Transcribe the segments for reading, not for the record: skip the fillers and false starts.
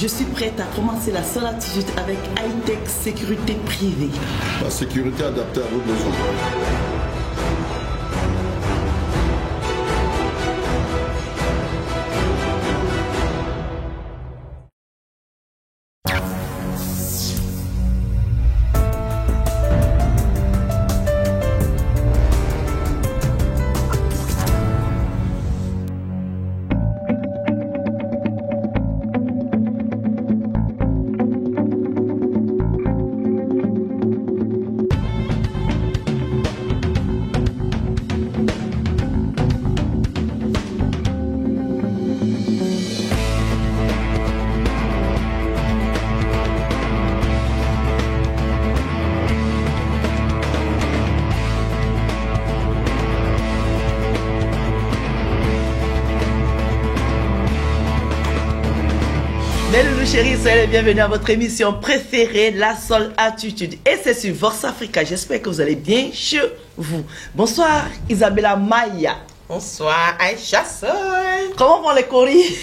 Je suis prête à commencer la seule attitude avec high-tech sécurité privée. La sécurité adaptée à vos besoins. Bienvenue chéris, soyez les bienvenus à votre émission préférée, La Seule Attitude. Et c'est sur Vox Africa, j'espère que vous allez bien chez vous. Bonsoir Isabella Maya. Bonsoir Aïcha Soy. Comment vont les coris?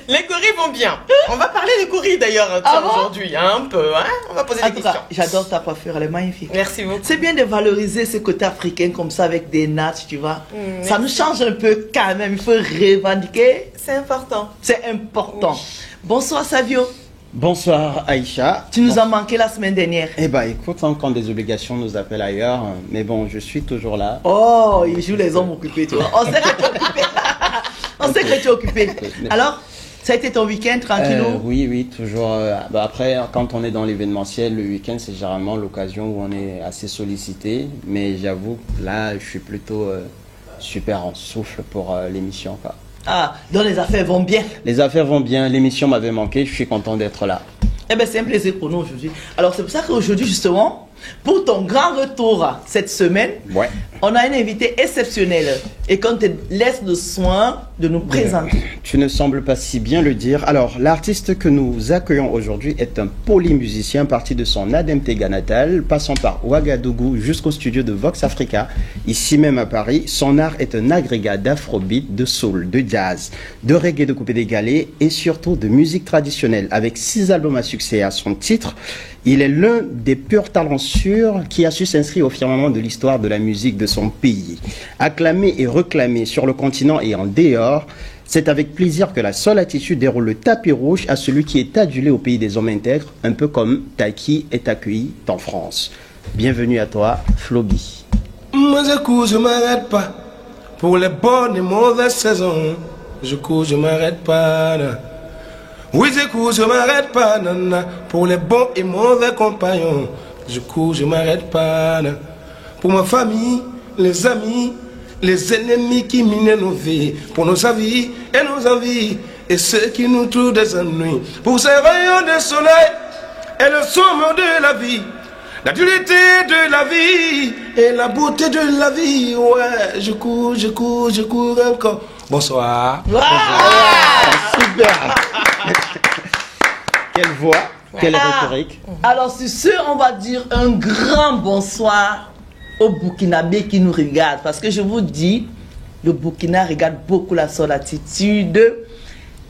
Les coris vont bien. On va parler des coris d'ailleurs aujourd'hui, un peu. Hein, on va poser des questions. J'adore ta coiffure, elle est magnifique. Merci beaucoup. C'est bien de valoriser ce côté africain comme ça avec des nattes, tu vois. Ça nous change un peu quand même, il faut revendiquer. C'est important. C'est important. Oui. Bonsoir Savio. Bonsoir Aïcha. Tu nous as manqué la semaine dernière. Eh ben écoute, quand des obligations nous appellent ailleurs, mais bon, je suis toujours là. Oh, il joue les hommes occupés, tu vois. On sait que tu es occupé. On sait que tu es occupé. Alors, ça a été ton week-end tranquillou? Oui, toujours. Après, quand on est dans l'événementiel, le week-end, c'est généralement l'occasion où on est assez sollicité. Mais j'avoue, là, je suis plutôt super en souffle pour l'émission, quoi. Ah, donc les affaires vont bien. Les affaires vont bien, l'émission m'avait manqué, je suis content d'être là. Eh bien, c'est un plaisir pour nous aujourd'hui. Alors, c'est pour ça qu'aujourd'hui, justement, pour ton grand retour cette semaine, ouais, on a un invité exceptionnel et qu'on te laisse le soin de nous présenter. Tu ne sembles pas si bien le dire. Alors, l'artiste que nous accueillons aujourd'hui est un polymusicien parti de son Adem-Tega natal, passant par Ouagadougou jusqu'au studio de Vox Africa, ici même à Paris. Son art est un agrégat d'afrobeat, de soul, de jazz, de reggae de coupé dégalé et surtout de musique traditionnelle. Avec 6 albums à succès à son titre, il est l'un des purs talents sûrs qui a su s'inscrire au firmament de l'histoire de la musique de son pays. Acclamé et reclamé sur le continent et en dehors, c'est avec plaisir que La Seule Attitude déroule le tapis rouge à celui qui est adulé au pays des hommes intègres, un peu comme Taiki est accueilli en France. Bienvenue à toi, Floby. Moi je cours, je m'arrête pas. Pour les bonnes et mauvaises saisons, je cours, je m'arrête pas. Oui, je cours, je m'arrête pas, nana. Pour les bons et mauvais compagnons, je cours, je m'arrête pas. Nana. Pour ma famille, les amis, les ennemis qui minent nos vies, pour nos avis et nos envies, et ceux qui nous trouvent des ennuis. Pour ces rayons de soleil et le somme de la vie, la dureté de la vie et la beauté de la vie. Ouais, je cours, je cours, je cours encore. Bonsoir. Wow. Super. Quelle voix, quelle rhétorique. Alors sur ce, on va dire un grand bonsoir aux Burkinabés qui nous regardent. Parce que je vous dis, le Burkina regarde beaucoup La Seule Attitude.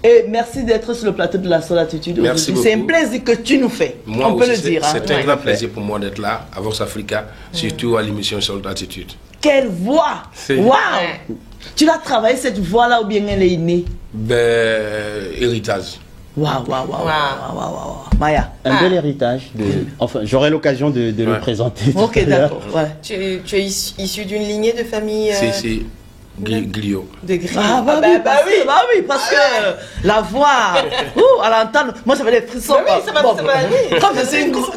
Et merci d'être sur le plateau de La Seule Attitude. Merci beaucoup. C'est un plaisir que tu nous fais. Moi on aussi, peut le dire. C'est un grand plaisir pour moi d'être là, à Vox Africa, surtout à l'émission Seule Attitude. Quelle voix! Waouh! Tu l'as travaillé cette voix-là ou bien elle est innée? Héritage. Waouh. Maya. Un bel héritage. Enfin, j'aurai l'occasion de le présenter. Ok, d'accord. Ouais. Tu es issu d'une lignée de famille. C'est Glio. De Glio. Bah oui, parce que la voix, à l'entendre, moi ça fait des frissons. Bah oui, ça m'a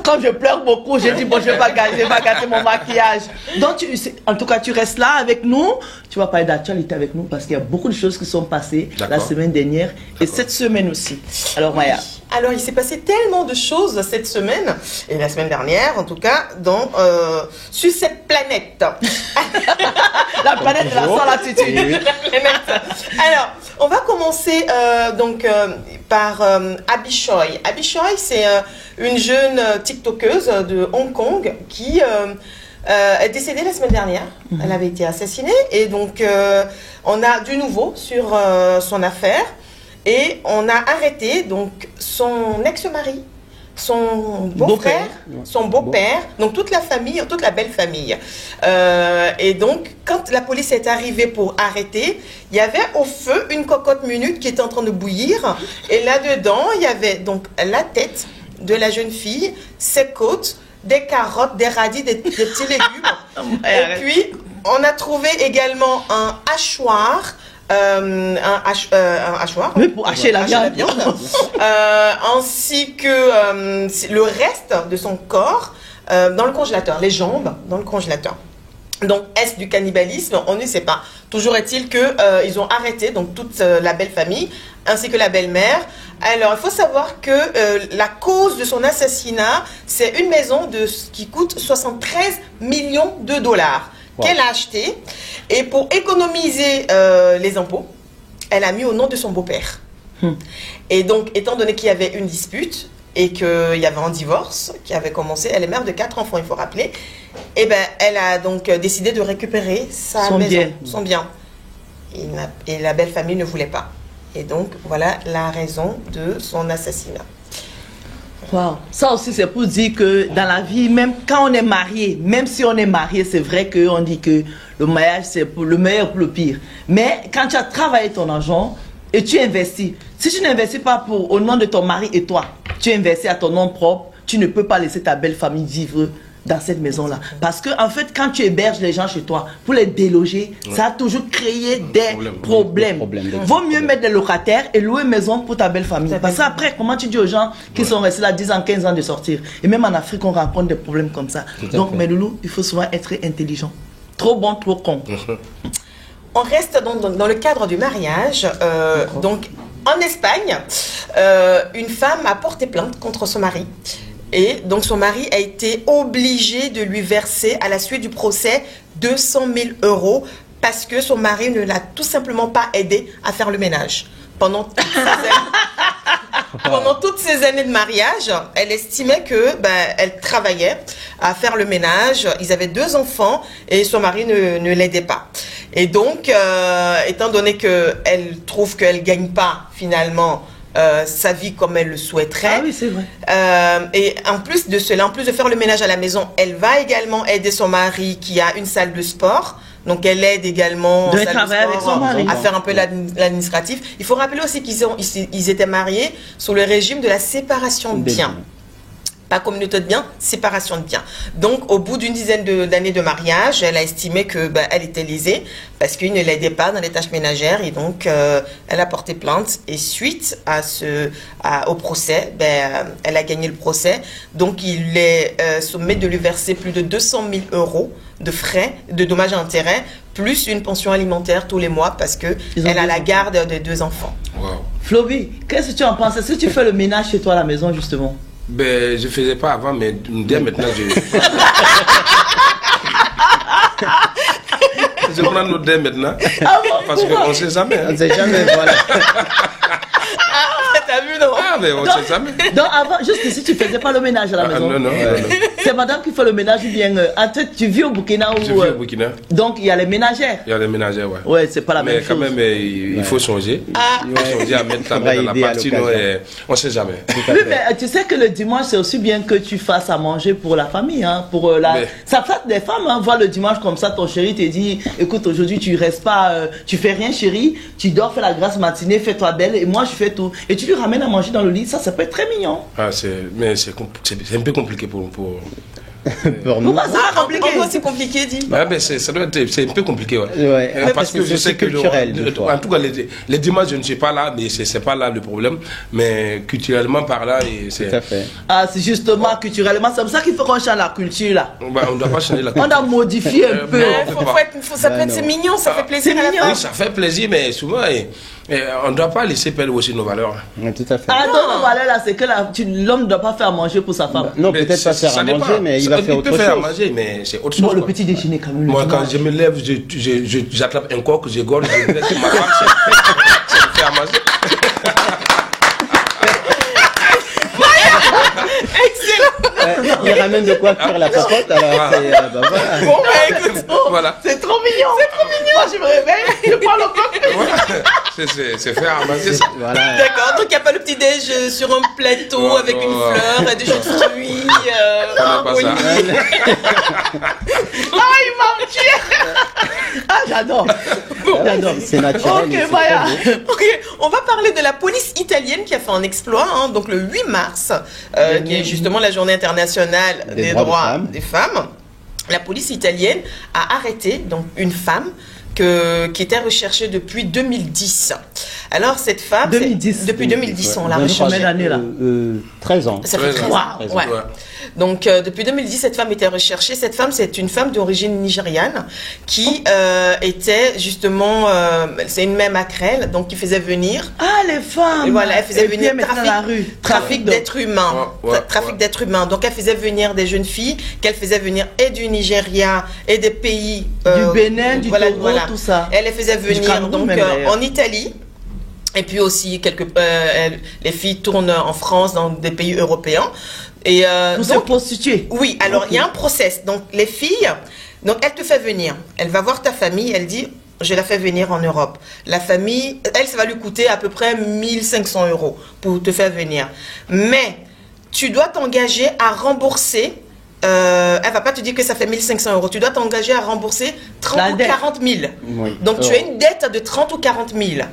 Comme je pleure beaucoup, j'ai dit bon, je vais pas gâter mon maquillage. Donc, en tout cas, tu restes là avec nous. Tu vas parler d'actualité avec nous parce qu'il y a beaucoup de choses qui sont passées la semaine dernière et cette semaine aussi. Alors, Maya. Alors, il s'est passé tellement de choses cette semaine, et la semaine dernière, en tout cas, sur cette planète. La planète de La Seule Attitude. Alors, on va commencer par Abby Choi. Abby Choi, c'est une jeune TikTokeuse de Hong Kong qui est décédée la semaine dernière. Elle avait été assassinée, et donc on a du nouveau sur son affaire. Et on a arrêté donc son ex-mari, son beau-frère, son beau-père, donc toute la famille, toute la belle famille. Et donc, quand la police est arrivée pour arrêter, il y avait au feu une cocotte minute qui était en train de bouillir. Et là-dedans, il y avait donc la tête de la jeune fille, ses côtes, des carottes, des radis, des petits légumes. Et puis, on a trouvé également un hachoir. Un hachoir. Mais pour hacher la viande. Ainsi que le reste de son corps dans le congélateur, les jambes dans le congélateur. Donc, est-ce du cannibalisme? On ne sait pas. Toujours est-il que ils ont arrêté donc toute la belle famille ainsi que la belle-mère. Alors, il faut savoir que la cause de son assassinat, c'est une maison qui coûte 73 millions de dollars. Wow. Qu'elle a acheté, et pour économiser les impôts, elle a mis au nom de son beau-père. Et donc, étant donné qu'il y avait une dispute et qu'il y avait un divorce qui avait commencé, elle est mère de 4 enfants, il faut rappeler, et ben, elle a donc décidé de récupérer son bien. Et la belle famille ne voulait pas. Et donc, voilà la raison de son assassinat. Wow. Ça aussi, c'est pour dire que dans la vie, même quand on est marié, même si on est marié, c'est vrai qu'on dit que le mariage, c'est pour le meilleur pour le pire. Mais quand tu as travaillé ton argent et tu investis, si tu n'investis pas au nom de ton mari et toi, tu investis à ton nom propre, tu ne peux pas laisser ta belle famille vivre dans cette maison-là. Parce que, en fait, quand tu héberges les gens chez toi, pour les déloger, ça a toujours créé des problèmes. Vaut mieux mettre des locataires et louer une maison pour ta belle famille. Parce qu'après, comment tu dis aux gens qui sont restés là 10 ans, 15 ans de sortir? Et même en Afrique, on rencontre des problèmes comme ça. Donc, mes loulous, il faut souvent être intelligent. Trop bon, trop con. On reste dans le cadre du mariage. Donc, en Espagne, une femme a porté plainte contre son mari. Et donc son mari a été obligé de lui verser à la suite du procès 200 000 € parce que son mari ne l'a tout simplement pas aidé à faire le ménage. Pendant toutes ces années de mariage, elle estimait que elle travaillait à faire le ménage. Ils avaient 2 enfants et son mari ne l'aidait pas. Et donc, étant donné qu'elle trouve qu'elle ne gagne pas finalement sa vie comme elle le souhaiterait. Ah oui, c'est vrai. Et en plus de cela, en plus de faire le ménage à la maison, elle va également aider son mari qui a une salle de sport. Donc elle aide également de travailler avec son mari à faire un peu l'administratif. Il faut rappeler aussi qu'ils étaient mariés sous le régime de la séparation de biens. Pas communauté de biens, séparation de biens. Donc, au bout d'une dizaine d'années de mariage, elle a estimé que elle était lésée parce qu'il ne l'aidait pas dans les tâches ménagères et donc elle a porté plainte. Et suite au procès, elle a gagné le procès. Donc, il est sommé de lui verser plus de 200 000 € de frais, de dommages et intérêts, plus une pension alimentaire tous les mois parce que elle a la garde des 2 enfants. Wow. Floby, qu'est-ce que tu en penses? Est-ce que tu fais le ménage chez toi à la maison justement? Ben, je faisais pas avant, mais dès maintenant, je prends nos dès maintenant. Ah bon, parce qu'on ne sait jamais. On ne sait jamais, voilà. T'as vu, non? Ah, mais on ne sait jamais. Donc, avant, juste ici, tu ne faisais pas le ménage à la maison? Non. C'est madame qui fait le ménage ou bien. En fait, tu vis au Burkina ou. Je vis au Burkina. Donc, il y a les ménagères. Il y a les ménagères, ouais. Ouais, c'est pas la même chose. Mais quand même, il faut changer. Il faut changer à mettre ta main dans la partie. On ne sait jamais. Oui, mais tu sais que le dimanche, c'est aussi bien que tu fasses à manger pour la famille. Hein, Ça flatte des femmes, hein, voir le dimanche comme ça, ton chéri te dit écoute, aujourd'hui, tu restes pas, tu fais rien, chérie, tu dors, fais la grasse matinée, fais-toi belle, et moi, je fais tout. Et tu lui ramènes à manger dans le lit, ça peut être très mignon. Ah, mais c'est un peu compliqué pour nous. Pourquoi c'est compliqué? Pourquoi c'est compliqué, dit? C'est un peu compliqué, ouais. Ouais. Parce que je sais que en tout cas les dimanches je ne suis pas là, mais c'est pas là le problème, mais culturellement par là c'est. Tout à fait. Ah, c'est justement culturellement, c'est pour ça qu'il faut qu'on change la culture là. On ne doit pas changer la culture. On doit modifier un peu. C'est mignon, ça fait plaisir. Oui, ça fait plaisir, mais souvent on ne doit pas laisser perdre aussi nos valeurs. Oui, tout à fait. Ah, nos valeurs là, c'est que l'homme ne doit pas faire manger pour sa femme. Non, peut-être pas faire à manger, mais il va faire autre chose. Il peut faire à manger, mais c'est autre chose. Bon, le petit déjeuner quand même. Moi, quand je me lève, j'attrape un coq, j'égorge, je laisse ma femme, c'est faire à manger. Excellent. Il ramène de quoi faire la popote, alors c'est... voilà. Bon, écoute, Voilà. C'est trop mignon. C'est trop mignon. Moi, je me réveille, je prends le coq. Voilà. C'est faire ramasser ça. Voilà. D'accord, donc il n'y a pas le petit-déj sur un plateau Non, avec une non. fleur et des jus de fruits. On n'a pas ça. Ah, il m'a tué. Ah, j'adore. J'adore. C'est naturel. Ok, et c'est voilà. très beau. Ok, on va parler de la police italienne qui a fait un exploit, hein, donc le 8 mars, qui est justement la journée internationale des droits des femmes. La police italienne a arrêté donc une femme qui était recherchée depuis 2010. Alors cette femme, 2010. depuis 2010, on l'a Combien recherchée. d'années là 13 ans. Ça fait 13 ans. Wow. Ouais. Donc depuis 2010, cette femme était recherchée. Cette femme, c'est une femme d'origine nigériane qui était justement, c'est une mère maquerelle, donc qui faisait venir. Ah, les femmes. Et voilà, elle faisait Et puis, venir elle mettait dans la rue. trafic d'êtres humains. Trafic d'êtres humains. Donc elle faisait venir des jeunes filles qu'elle faisait venir et du Nigeria et des pays Du Bénin, du Togo, tout ça. Elle les faisait venir Cameroun donc même, d'ailleurs. en Italie. Et puis aussi les filles tournent en France, dans des pays européens. Et Pour se prostituer. oui, alors il y a un process. Donc les filles, donc elle te fait venir. Elle va voir ta famille, elle dit je la fais venir en Europe. La famille, elle, ça va lui coûter à peu près 1500 € pour te faire venir. Mais tu dois t'engager à rembourser. Elle va pas te dire que ça fait 1500 €. Tu dois t'engager à rembourser 30 La ou dette. 40 000. Oui. Donc tu as une dette de 30 ou 40 000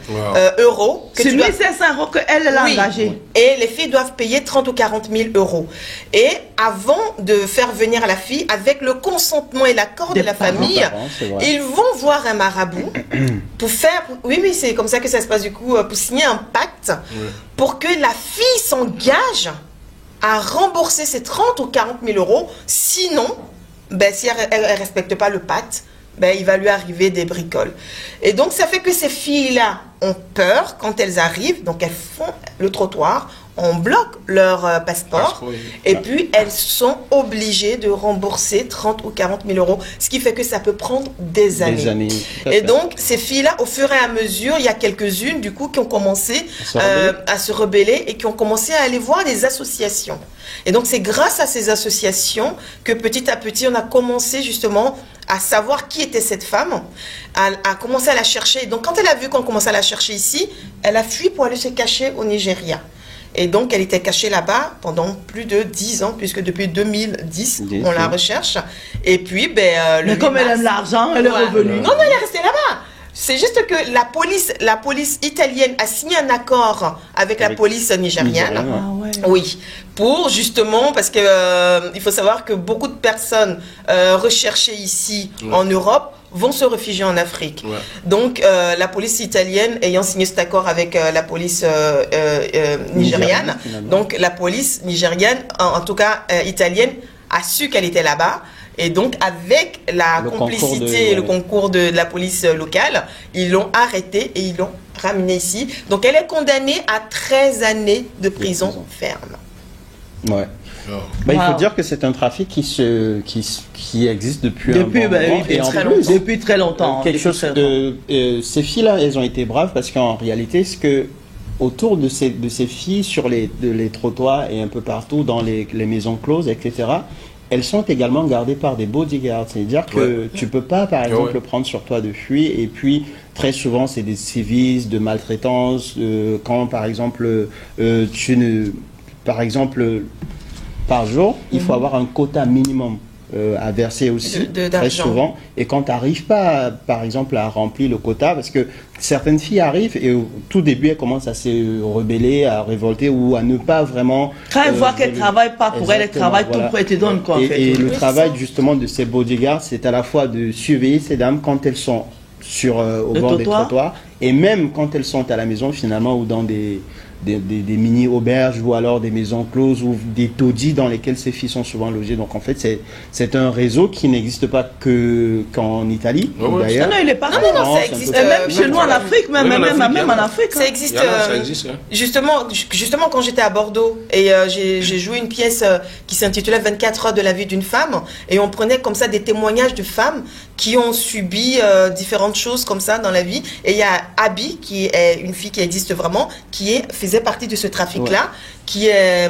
euros. Que C'est tu dois... 1500 € qu'elle a Oui. engagé. Et les filles doivent payer 30 ou 40 000 €. Et avant de faire venir la fille, avec le consentement et l'accord de la famille, parents, c'est vrai. ils vont voir un marabout pour faire... Oui, c'est comme ça que ça se passe du coup, pour signer un pacte pour que la fille s'engage à rembourser ces 30 ou 40 000 €. Sinon, si elle ne respecte pas le pacte, il va lui arriver des bricoles. Et donc, ça fait que ces filles-là ont peur quand elles arrivent. Donc, elles font le trottoir, on bloque leur passeport. Et puis, elles sont obligées de rembourser 30 ou 40 000 €. Ce qui fait que ça peut prendre des années. Des années. tout à Et fait. donc, ces filles-là, au fur et à mesure, il y a quelques-unes, du coup, qui ont commencé se rebeller. à se rebeller et qui ont commencé à aller voir des associations. Et donc, c'est grâce à ces associations que petit à petit, on a commencé justement à savoir qui était cette femme, à commencer à la chercher. Donc, quand elle a vu qu'on commençait à la chercher ici, elle a fui pour aller se cacher au Nigeria. Et donc, elle était cachée là-bas pendant plus de 10 ans, puisque depuis 2010, on la recherche. Et puis, Mais comme elle aime l'argent, elle est revenue. Non, elle est restée là-bas. C'est juste que la police italienne a signé un accord avec la police nigériane. Ah ouais. Oui, pour justement, parce que il faut savoir que beaucoup de personnes recherchées ici en Europe vont se réfugier en Afrique. Ouais. Donc, la police italienne, ayant signé cet accord avec la police nigériane, finalement. donc la police nigériane, en tout cas italienne, a su qu'elle était là-bas. Et donc, avec la complicité et le concours de la police locale, ils l'ont arrêtée et ils l'ont ramenée ici. Donc, elle est condamnée à 13 années de prison ferme. Ouais. Il faut dire que c'est un trafic qui existe depuis un bon moment. Et en plus, depuis très longtemps. Quelque chose de ces filles-là, elles ont été braves parce qu'en réalité, ce que autour de ces filles sur les trottoirs et un peu partout dans les maisons closes, etc., elles sont également gardées par des bodyguards. C'est-à-dire que tu peux pas, par exemple, prendre sur toi de fuir. Et puis, très souvent, c'est des sévices, de maltraitance. Quand, par exemple, par jour, il faut avoir un quota minimum à verser aussi, très souvent. Et quand tu n'arrives pas, par exemple, à remplir le quota, parce que certaines filles arrivent et au tout début, elles commencent à se rebeller, à révolter ou à ne pas vraiment... Quand elles voient qu'elles ne travaillent pas pour elles, elles travaillent tout pour elles te donnent quoi, en fait. Et le travail, justement, de ces bodyguards, c'est à la fois de surveiller ces dames quand elles sont au bord des trottoirs et même quand elles sont à la maison, finalement, ou dans des mini-auberges ou alors des maisons closes ou des taudis dans lesquels ces filles sont souvent logées. Donc en fait, c'est un réseau qui n'existe pas qu'en Italie. D'ailleurs. Non, il est partout. Non, ça existe. Même chez nous en Afrique, même en Afrique. Ça existe. Justement, quand j'étais à Bordeaux et j'ai joué une pièce qui s'intitulait 24 heures de la vie d'une femme et on prenait comme ça des témoignages de femmes qui ont subi différentes choses comme ça dans la vie. Et il y a Abby, qui est une fille qui existe vraiment, qui faisait faisait partie de ce trafic-là, qui a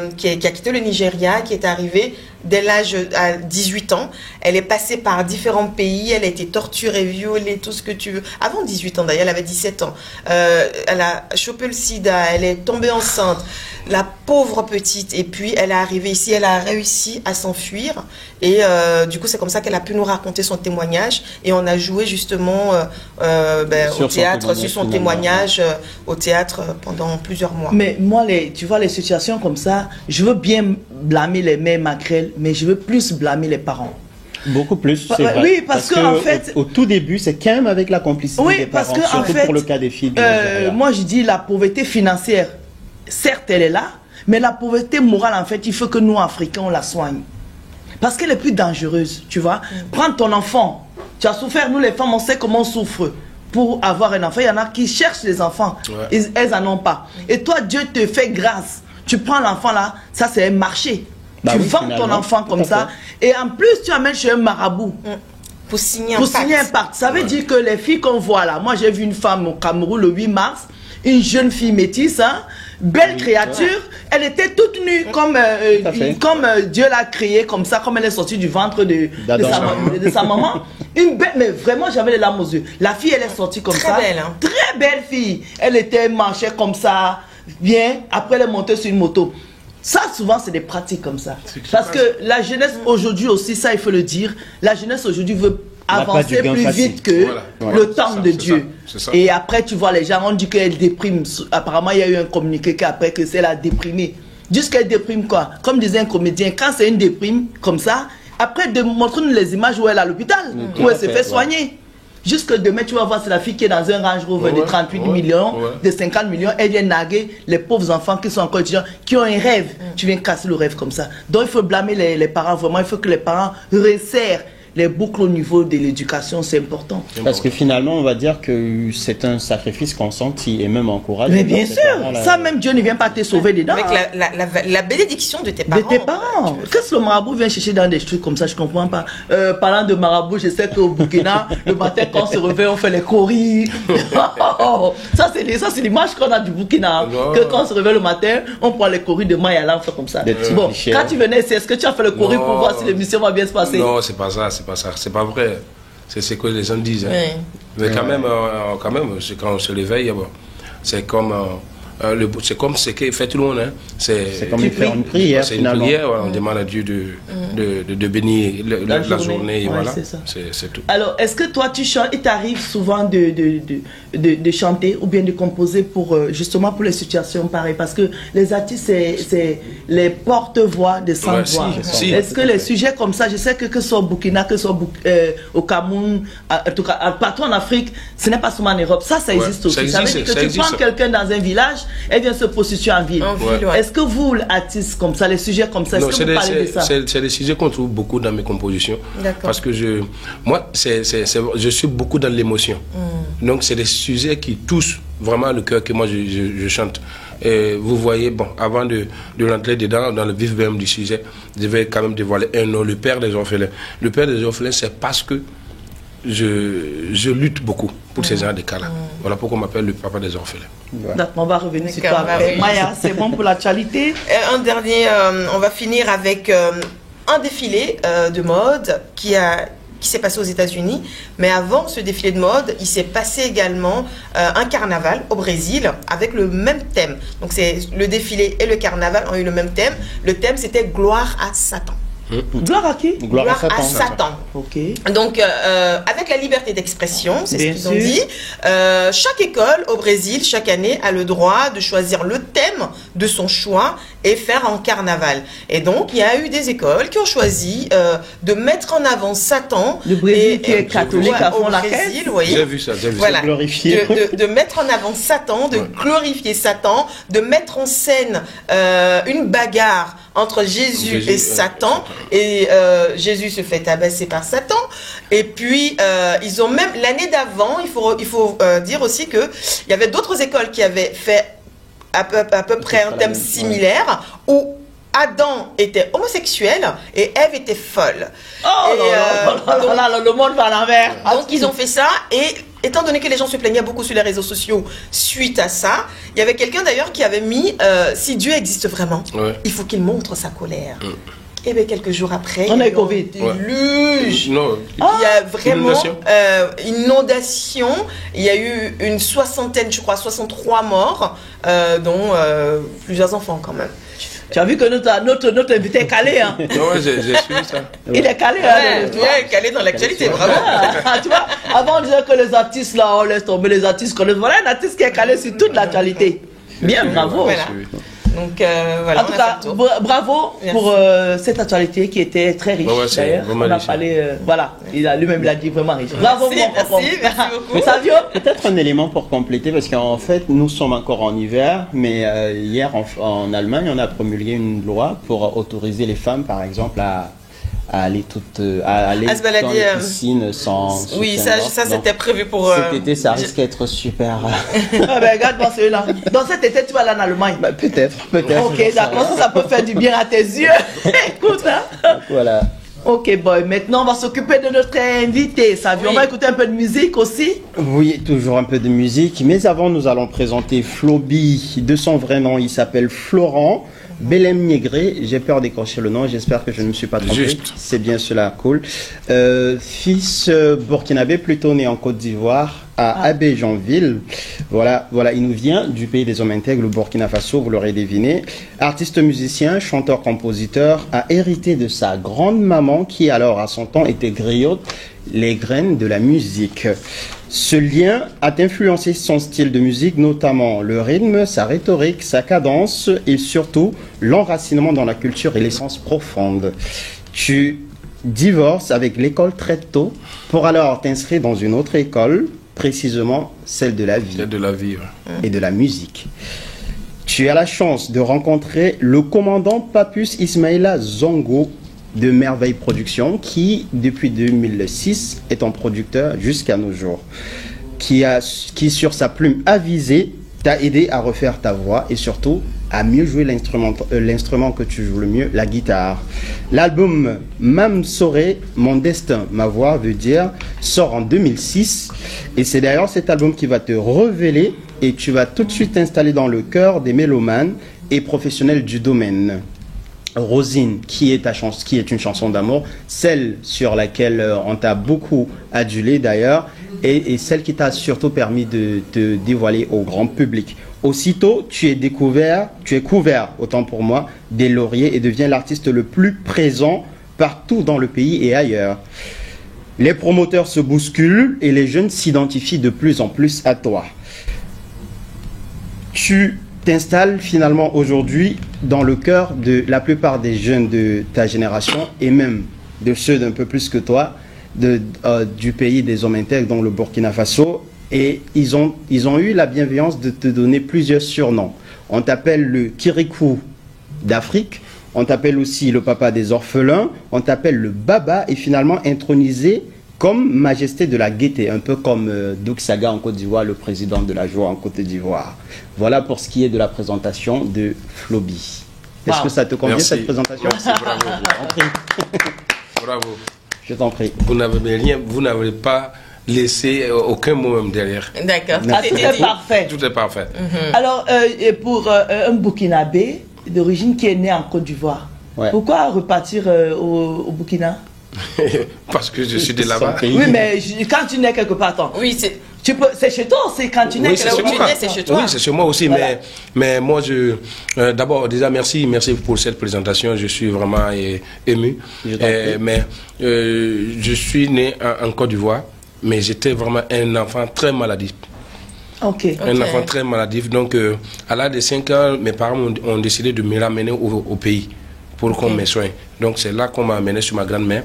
quitté le Nigeria, qui est arrivée dès l'âge à 18 ans. Elle est passée par différents pays, elle a été torturée, violée, tout ce que tu veux. Avant 18 ans d'ailleurs, elle avait 17 ans. Elle a chopé le sida, elle est tombée enceinte, la pauvre petite. Et puis elle est arrivée ici, elle a réussi à s'enfuir. Et du coup, c'est comme ça qu'elle a pu nous raconter son témoignage. Et on a joué justement au théâtre, sur son témoignage au théâtre pendant plusieurs mois. Mais moi, tu vois, les situations comme ça, je veux bien blâmer les mères maquerelles, mais je veux plus blâmer les parents. Beaucoup plus, c'est vrai. Oui, parce que en fait, au tout début, c'est quand même avec la complicité des parents, surtout pour le cas des filles. Moi, je dis la pauvreté financière, certes, elle est là, mais la pauvreté morale, en fait, il faut que nous, Africains, on la soigne. Parce qu'elle est plus dangereuse, tu vois. Prends ton enfant. Tu as souffert, nous, les femmes, on sait comment on souffre pour avoir un enfant. Il y en a qui cherchent les enfants. Elles n'en ont pas. Et toi, Dieu te fait grâce. Tu prends l'enfant là, ça c'est un marché. Tu vends ton enfant comme ça. Et en plus, tu amènes chez un marabout. Pour signer un pacte. Ça veut dire que les filles qu'on voit là, moi j'ai vu une femme au Cameroun le 8 mars, une jeune fille métisse, belle créature, elle était toute nue, comme Dieu l'a créée, comme ça, comme elle est sortie du ventre de sa maman. Une belle, mais vraiment j'avais les larmes aux yeux. La fille, elle est sortie comme ça. Belle, hein. Très belle fille. Elle était marchée comme ça, bien, après elle est montée sur une moto. Ça, souvent, c'est des pratiques comme ça. Parce que la jeunesse aujourd'hui aussi, ça, il faut le dire, la jeunesse aujourd'hui veut avancer plus vite que le temps de Dieu. Et après, tu vois, les gens ont dit qu'elle déprime. Apparemment, il y a eu un communiqué qu'après que c'est la déprimée. Jusqu'elle déprime quoi? Comme disait un comédien, quand c'est une déprime comme ça, après, montre-nous les images où elle est à l'hôpital, où elle se fait soigner. Jusque demain, tu vas voir, c'est la fille qui est dans un Range Rover de 38 millions, de 50 millions. Elle vient naguer les pauvres enfants qui sont encore étudiants, qui ont un rêve. Tu viens casser le rêve comme ça. Donc, il faut blâmer les parents, vraiment. Il faut que les parents resserrent les boucles au niveau de l'éducation, c'est important. Parce que finalement, on va dire que c'est un sacrifice consenti et même encouragé. Mais bien sûr, ça même Dieu ne vient pas te sauver dedans. Avec la bénédiction de tes parents. De tes parents. Qu'est-ce que le marabout vient chercher dans des trucs comme ça, je ne comprends pas. Parlant de marabout, je sais qu'au Burkina, le matin quand on se réveille, on fait les coris. Ça c'est l'image qu'on a du Burkina. Que quand on se réveille le matin, on prend les coris de maille à l'enfant comme ça. Bon, quand tu venais ici, est-ce que tu as fait le cori pour voir si l'émission va bien se passer? Non, c'est pas ça. C'est pas vrai. C'est ce que les gens disent. Mais quand même, quand on se réveille, c'est comme ce que fait tout le monde. C'est comme faire une prière. C'est une prière, on demande à Dieu de bénir la journée. Voilà. C'est tout. Alors, est-ce que toi, tu chantes, il t'arrive souvent de chanter ou bien de composer justement pour les situations pareilles? Parce que les artistes, c'est les porte-voix de sans-voix. Est-ce que les sujets comme ça, je sais que ce soit au Burkina, que ce soit au Cameroun, en tout cas partout en Afrique, ce n'est pas seulement en Europe, ça existe aussi. Ça veut dire que tu prends quelqu'un dans un village, elle vient se prostituer en ville. Est-ce que vous, artistes comme ça, les sujets comme ça, est-ce que vous parlez de ça? C'est des sujets qu'on trouve beaucoup dans mes compositions. Parce que je suis beaucoup dans l'émotion. Donc c'est des sujets qui touchent vraiment le cœur que moi je chante. Et vous voyez, bon, avant de rentrer dedans, dans le vif même du sujet, je vais quand même dévoiler un nom, le père des orphelins. Le père des orphelins, c'est parce que je lutte beaucoup pour ces gens de cas-là. Voilà pourquoi on m'appelle le papa des orphelins. On va revenir sur toi. Maya, c'est bon pour l'actualité. Un dernier, on va finir avec un défilé de mode qui s'est passé aux États-Unis. Mais avant ce défilé de mode, il s'est passé également un carnaval au Brésil avec le même thème. Donc le défilé et le carnaval ont eu le même thème. Le thème, c'était Gloire à Satan. Gloire à qui? Gloire à Satan. Ok. Donc, avec la liberté d'expression, c'est ce qu'ils ont dit, chaque école au Brésil, chaque année, a le droit de choisir le thème de son choix et faire un carnaval. Et donc, il y a eu des écoles qui ont choisi de mettre en avant Satan. Le Brésil qui est catholique à fond la Brésil, voyez. J'ai vu ça, voilà. Glorifier. De mettre en avant Satan, de glorifier Satan, de mettre en scène une bagarre entre Jésus et Satan. Et Jésus se fait tabasser par Satan. Et puis, ils ont même, l'année d'avant, il faut dire aussi qu'il y avait d'autres écoles qui avaient fait à peu près un thème similaire, où Adam était homosexuel et Ève était folle. Oh là là, le monde va à l'envers. Donc, ils ont fait ça et étant donné que les gens se plaignaient beaucoup sur les réseaux sociaux suite à ça, il y avait quelqu'un d'ailleurs qui avait mis si Dieu existe vraiment, il faut qu'il montre sa colère. Et bien quelques jours après, on a eu Covid. Déluge. Non. Il y a vraiment inondation. Il y a eu une soixantaine, je crois, 63 morts, dont plusieurs enfants quand même. Tu as vu que notre invité est calé, hein? Non, j'ai suivi ça. Il est calé, hein? Il est calé dans l'actualité, vraiment. Tu vois, avant on disait que les artistes, là, on laisse tomber les artistes. Voilà un artiste qui est calé sur toute l'actualité. Bien, bravo. Voilà. Donc voilà. En tout cas, bravo pour cette actualité qui était très riche. D'ailleurs, on a parlé, voilà, il a lui-même l'a dit, vraiment riche. Bravo, merci beaucoup. Savio, peut-être un élément pour compléter, parce qu'en fait, nous sommes encore en hiver, mais hier en Allemagne, on a promulgué une loi pour autoriser les femmes, par exemple, à aller se balader, dans les piscines sans oui, ça c'était prévu pour cet été, ça risque d'être super. Ah ben regarde dans celui-là. Dans cet été, tu vas aller en Allemagne. Bah, peut-être. Ok, d'accord, ça peut faire du bien à tes yeux. Écoute, hein. Voilà. Ok, boy, maintenant on va s'occuper de notre invité, Savio. On va écouter un peu de musique aussi. Oui, toujours un peu de musique, mais avant nous allons présenter Floby. De son vrai nom, il s'appelle Florent Belem Niegré. J'ai peur d'écorcher le nom, j'espère que je ne me suis pas trompé. Juste. C'est bien cela, cool. Fils burkinabé, plutôt né en Côte d'Ivoire, à Abidjanville. Voilà, il nous vient du pays des hommes intègres, le Burkina Faso, vous l'aurez deviné. Artiste musicien, chanteur, compositeur, a hérité de sa grande maman qui alors à son temps était griotte, les graines de la musique. Ce lien a influencé son style de musique, notamment le rythme, sa rhétorique, sa cadence et surtout l'enracinement dans la culture et l'essence profonde. Tu divorces avec l'école très tôt pour alors t'inscrire dans une autre école, précisément celle de la vie. Celle de la vie, et de la musique. Tu as la chance de rencontrer le commandant Papus Ismaïla Zongo de Merveille Production qui, depuis 2006, est un producteur jusqu'à nos jours. Qui, sur sa plume avisée, t'a aidé à refaire ta voix et surtout à mieux jouer l'instrument que tu joues le mieux, la guitare. L'album Mam Soré, Mon Destin, Ma Voix veut dire, sort en 2006 et c'est d'ailleurs cet album qui va te révéler et tu vas tout de suite t'installer dans le cœur des mélomanes et professionnels du domaine. Rosine, qui est une chanson d'amour, celle sur laquelle on t'a beaucoup adulé d'ailleurs, et celle qui t'a surtout permis de te dévoiler au grand public. Aussitôt, tu es couvert, autant pour moi, des lauriers et deviens l'artiste le plus présent partout dans le pays et ailleurs. Les promoteurs se bousculent et les jeunes s'identifient de plus en plus à toi. Tu t'installes finalement aujourd'hui dans le cœur de la plupart des jeunes de ta génération et même de ceux d'un peu plus que toi du pays des hommes intègres, dont le Burkina Faso, et ils ont eu la bienveillance de te donner plusieurs surnoms. On t'appelle le Kirikou d'Afrique, on t'appelle aussi le papa des orphelins, on t'appelle le Baba et finalement intronisé comme majesté de la gaieté, un peu comme Doug Saga en Côte d'Ivoire, le président de la joie en Côte d'Ivoire. Voilà pour ce qui est de la présentation de Floby. Est-ce que ça te convient, cette présentation? Merci, bravo. Bravo. Je t'en prie. Vous n'avez pas laissé aucun mot même derrière. D'accord. Tout est parfait. Tout est parfait. Alors, pour un Burkinabé d'origine qui est né en Côte d'Ivoire, pourquoi repartir au Burkina? Parce que je suis de là-bas. Oui, mais quand tu nais quelque part, attends. Oui, c'est chez toi, c'est quand tu nais oui, quelque part. C'est chez toi. Oui, c'est chez moi aussi, Voilà. mais moi, d'abord, déjà, merci pour cette présentation. Je suis vraiment ému. Mais je suis né en Côte d'Ivoire, mais j'étais vraiment un enfant très maladif. Un enfant très maladif. Donc, à l'âge de 5 ans, mes parents ont décidé de me ramener au pays pour qu'on me soigne. Donc, c'est là qu'on m'a amené sur ma grand-mère.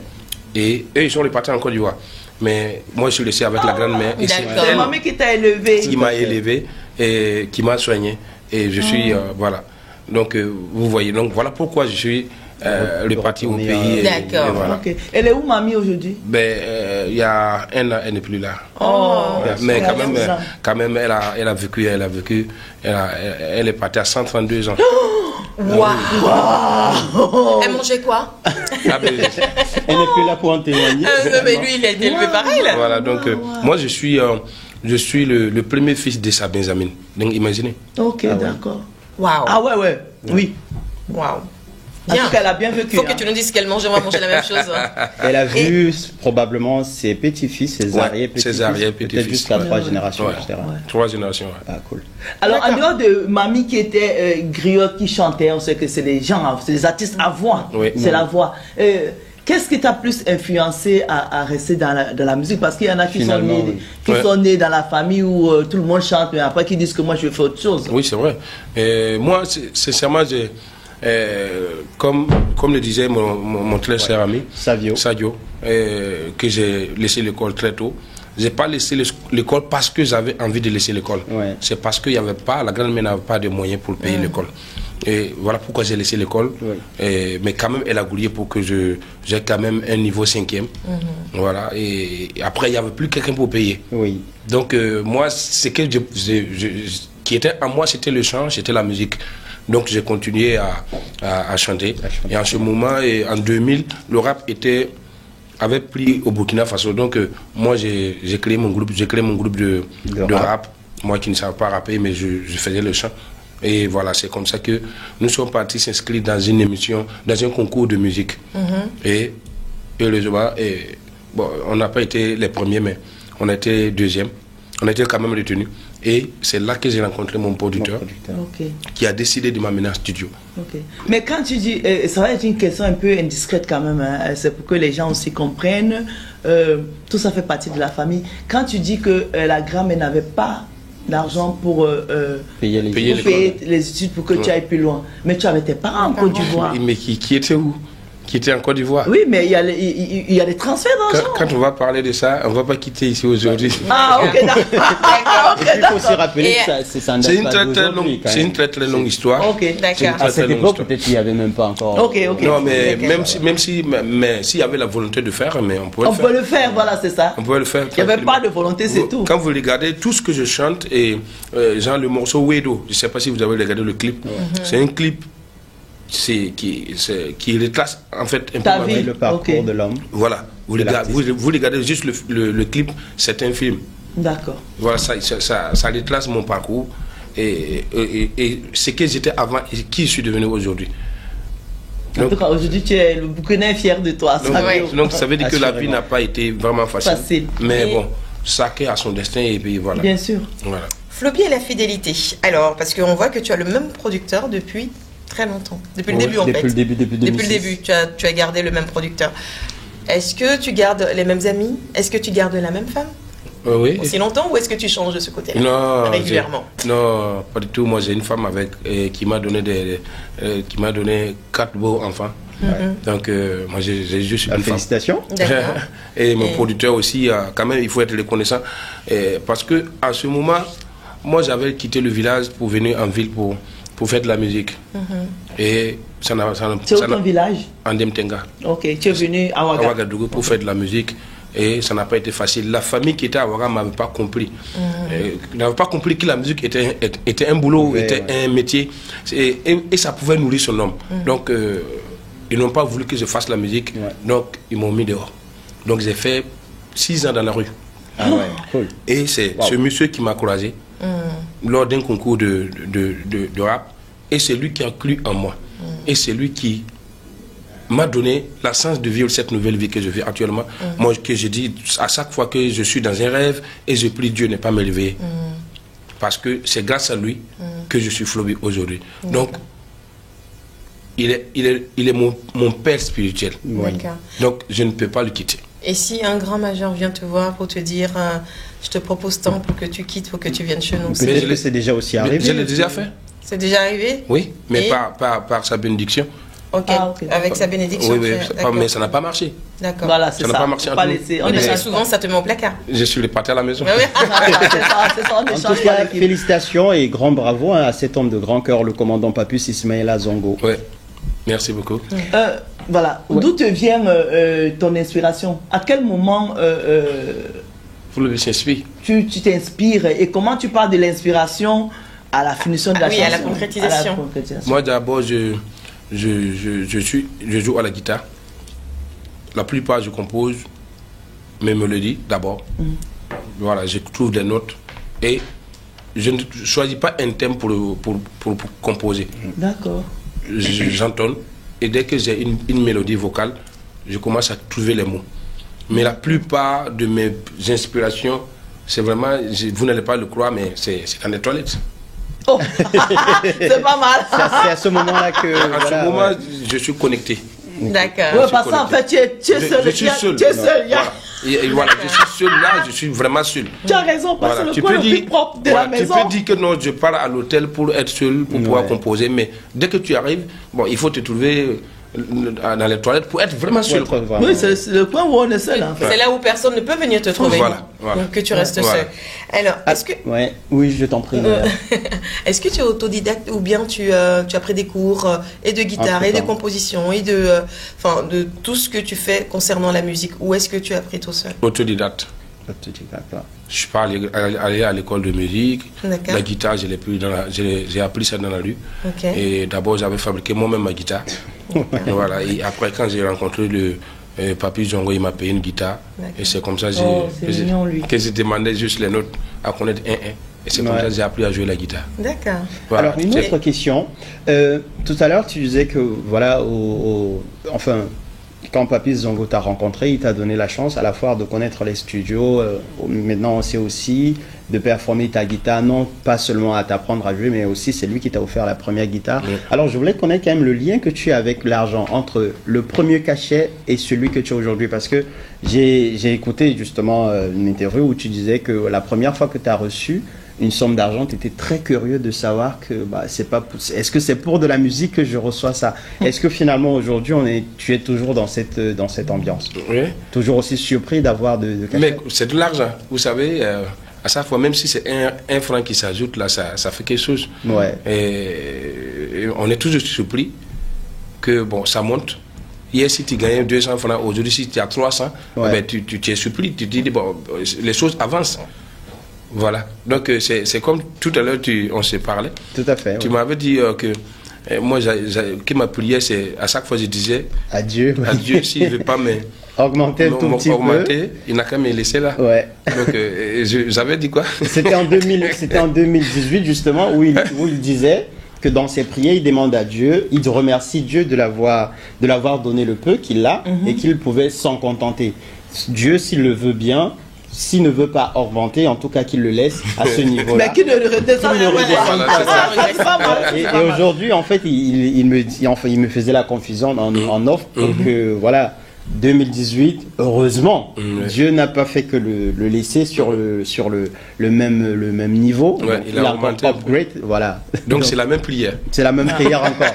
Et eux, ils sont repartis en Côte d'Ivoire. Mais moi, je suis laissé avec la grand-mère. Et c'est la maman qui t'a élevé. Qui m'a élevé et qui m'a soigné. Et je suis, voilà. Donc, vous voyez. Donc, voilà pourquoi je suis reparti au pays. D'accord. Voilà. Elle est où, mamie, aujourd'hui? Il y a un an, elle n'est plus là. Mais quand même, elle a vécu. Elle est partie à 132 ans. Wow. Elle mangeait quoi? Elle n'est plus là pour en témoigner. Mais lui, il a été élevé pareil là. Voilà, donc moi je suis je suis le premier fils de sa Benjamin. Donc imaginez. Ok, d'accord. Waouh. Ah ouais, oui. Waouh. En tout cas, elle a bien vécu. Il faut que tu nous dises qu'elle mange, on va manger la même chose. Hein. Elle a vu probablement ses petits-fils, ses arrière-petits-fils, peut-être jusqu'à 3 générations, etc. 3 générations, Ah, cool. Alors, en dehors de Mamie qui était griotte, qui chantait, on sait que c'est les gens, c'est les artistes à voix. Oui. C'est la voix. Qu'est-ce qui t'a plus influencé à rester dans la musique? Parce qu'il y en a qui sont nés dans la famille où tout le monde chante, mais après qui disent que moi je fais autre chose. Oui, c'est vrai. Moi, sincèrement, comme le disait mon très cher ami Sadio, que j'ai laissé l'école très tôt. J'ai pas laissé l'école parce que j'avais envie de laisser l'école. C'est parce qu'il y avait pas, la grand-mère n'avait pas de moyens pour payer l'école. Et voilà pourquoi j'ai laissé l'école. Mais quand même, elle a gouillé pour que j'ai quand même un niveau 5e. Voilà. Et après, il n'y avait plus quelqu'un pour payer. Donc, moi, ce qui était en moi, c'était le chant, c'était la musique. Donc, j'ai continué à chanter. Et en ce moment, en 2000, le rap avait pris au Burkina Faso. Donc, moi, j'ai créé mon groupe de rap. Moi qui ne savais pas rapper, mais je faisais le chant. Et voilà, c'est comme ça que nous sommes partis s'inscrire dans une émission, dans un concours de musique. Et heureusement, bon, on n'a pas été les premiers, mais on a été deuxième. On a été quand même retenus. Et c'est là que j'ai rencontré mon producteur, qui a décidé de m'amener en studio. Mais quand tu dis, ça va être une question un peu indiscrète quand même, hein, c'est pour que les gens aussi comprennent, tout ça fait partie de la famille. Quand tu dis que la grand-mère n'avait pas d'argent pour payer les études pour que tu ailles plus loin, mais tu avais tes parents en Côte d'Ivoire. Mais qui était où? Qui était en Côte d'Ivoire. Oui, mais il y a des transferts d'argent. Quand on va parler de ça, on ne va pas quitter ici aujourd'hui. Ah, ok, d'accord. Il faut aussi rappeler que c'est une très très longue histoire. Ok, d'accord. À cette époque, peut-être qu'il n'y avait même pas encore. Ok. Non, mais même s'il y avait la volonté de faire, mais on pouvait le faire. On peut le faire, voilà, c'est ça. On pouvait le faire. Il n'y avait pas de volonté, c'est tout. Quand vous regardez tout ce que je chante, et genre le morceau Wedo, je ne sais pas si vous avez regardé le clip, c'est un clip qui retrace en fait un peu le parcours de l'homme. Voilà, vous regardez juste le clip, c'est un film. D'accord. Voilà, ça retrace mon parcours et ce que j'étais avant et qui je suis devenu aujourd'hui. En tout cas, aujourd'hui, le Burkina est fier de toi. Donc ça veut dire que la vie n'a pas été vraiment facile. Mais bon, chacun a son destin et puis voilà. Bien sûr. Voilà. Floby et la fidélité. Alors, parce qu'on voit que tu as le même producteur depuis très longtemps. Depuis le début, en fait. Depuis le début, tu as gardé le même producteur. Est-ce que tu gardes les mêmes amis? Est-ce que tu gardes la même femme? Oui. Aussi longtemps, ou est-ce que tu changes de ce côté-là? Non, régulièrement? Non, pas du tout. Moi, j'ai une femme qui m'a donné 4 beaux enfants. Donc, moi, j'ai juste une femme. Félicitations. Et mon producteur aussi, quand même, il faut être reconnaissant. Parce que à ce moment, moi, j'avais quitté le village pour venir en ville pour faire de la musique. Et ça n'a c'est où ton village? En Demtenga. Ok, tu es venu à Ouagadougou pour faire de la musique. Et ça n'a pas été facile. La famille qui était à Ouaga ne m'avait pas compris. N'avait pas compris que la musique était un boulot, était un métier. Et ça pouvait nourrir son homme. Donc, ils n'ont pas voulu que je fasse la musique. Donc, ils m'ont mis dehors. Donc, j'ai fait 6 ans dans la rue. Ah ouais, cool. Et c'est ce monsieur qui m'a croisé lors d'un concours de rap. Et c'est lui qui a cru en moi. Et c'est lui qui m'a donné la chance de vivre cette nouvelle vie que je vis actuellement. Moi, que je dis à chaque fois que je suis dans un rêve et je prie Dieu ne pas me lever. Parce que c'est grâce à lui que je suis Floby aujourd'hui. Donc, il est mon père spirituel. Donc, je ne peux pas le quitter. Et si un grand majeur vient te voir pour te dire je te propose tant pour que tu quittes, pour que tu viennes chez nous? Peut-être que c'est déjà aussi arrivé. Je l'ai déjà fait. C'est déjà arrivé? Oui, mais par sa bénédiction. Ok, avec sa bénédiction. Oui, mais ça n'a pas marché. D'accord. Voilà, c'est ça. Ça n'a pas marché. Parce que souvent, ça te met au placard. Je suis reparti à la maison. C'est ça, en tout cas, félicitations et grand bravo à cet homme de grand cœur, le commandant Papus Ismaïla Zongo. Oui, merci beaucoup. Voilà, d'où te vient ton inspiration? À quel moment tu t'inspires et comment tu parles de l'inspiration à la finition de la chanson? Oui, à la concrétisation. Moi, d'abord, je joue à la guitare. La plupart, je compose mes mélodies d'abord. voilà, je trouve des notes et je ne choisis pas un thème pour composer. D'accord. J'entonne et dès que j'ai une mélodie vocale, je commence à trouver les mots. Mais la plupart de mes inspirations, c'est vraiment, vous n'allez pas le croire, mais c'est dans les toilettes. Oh. C'est pas mal. C'est à ce moment-là que... À ce moment, je suis connecté. D'accord. Ouais, parce qu'en fait, tu es seul. Je suis seul. Tu es seul. Voilà. Et voilà, je suis seul là, je suis vraiment seul. Tu as raison, parce que Voilà. le coin le plus propre de la maison. Tu peux dire que non, je pars à l'hôtel pour être seul, pour pouvoir composer, mais dès que tu arrives, bon, il faut te trouver dans les toilettes pour être vraiment seul. Oui, c'est le point où on est seul, en fait. C'est là où personne ne peut venir te trouver. Voilà. Donc que tu restes Voilà. seul. Alors, est-ce que... Ouais, oui, je t'en prie. Est-ce que tu es autodidacte ou bien tu as pris des cours et de guitare et de composition et de tout ce que tu fais concernant la musique, ou est-ce que tu as appris tout seul? Autodidacte. Je suis pas allé à l'école de musique. La guitare, j'ai appris ça dans la rue. Okay. Et d'abord, j'avais fabriqué moi-même ma guitare. Voilà. Et après, quand j'ai rencontré le Papy Zongo, il m'a payé une guitare. Et c'est comme ça que j'ai demandé juste les notes à connaître un. Et c'est comme ça que j'ai appris à jouer la guitare. D'accord. Voilà. Alors, une autre question. Tout à l'heure, tu disais que, voilà, enfin, quand Papy Zongo t'a rencontré, il t'a donné la chance à la fois de connaître les studios, maintenant on sait aussi de performer ta guitare, non pas seulement à t'apprendre à jouer, mais aussi c'est lui qui t'a offert la première guitare. Oui. Alors je voulais connaître quand même le lien que tu as avec l'argent, entre le premier cachet et celui que tu as aujourd'hui, parce que j'ai écouté justement une interview où tu disais que la première fois que tu as reçu une somme d'argent, tu étais très curieux de savoir que est-ce que c'est pour de la musique que je reçois ça? Est-ce que finalement aujourd'hui tu es toujours dans cette ambiance? Oui. Toujours aussi surpris d'avoir de cachet? Mais c'est de l'argent, vous savez, à chaque fois, même si c'est un franc qui s'ajoute là, ça fait quelque chose. Ouais. Et on est toujours surpris que bon, ça monte. Hier, si tu gagnais 200 francs, aujourd'hui, si tu as 300, ben, tu es surpris, tu te dis, bon, les choses avancent. Voilà. Donc, c'est comme tout à l'heure, on s'est parlé. Tout à fait. Tu m'avais dit que moi, que ma prière, c'est à chaque fois, je disais adieu. Adieu, s'il ne veut pas augmenter un tout petit peu. Il n'a qu'à me laisser là. Ouais. Donc, j'avais dit quoi? C'était en 2018, justement, où il disait que dans ses prières, il demande à Dieu, il remercie Dieu de l'avoir donné le peu qu'il a et qu'il pouvait s'en contenter. Dieu, s'il le veut bien, s'il ne veut pas augmenter, en tout cas qu'il le laisse à ce niveau-là. Mais qu'il ne le redescende pas. Et aujourd'hui, en fait, il me faisait la confusion en offre pour que, voilà, 2018, heureusement, Dieu n'a pas fait que le laisser sur le même niveau. Ouais, il a augmenté. Upgrade, voilà. Donc c'est la même prière. C'est la même prière encore.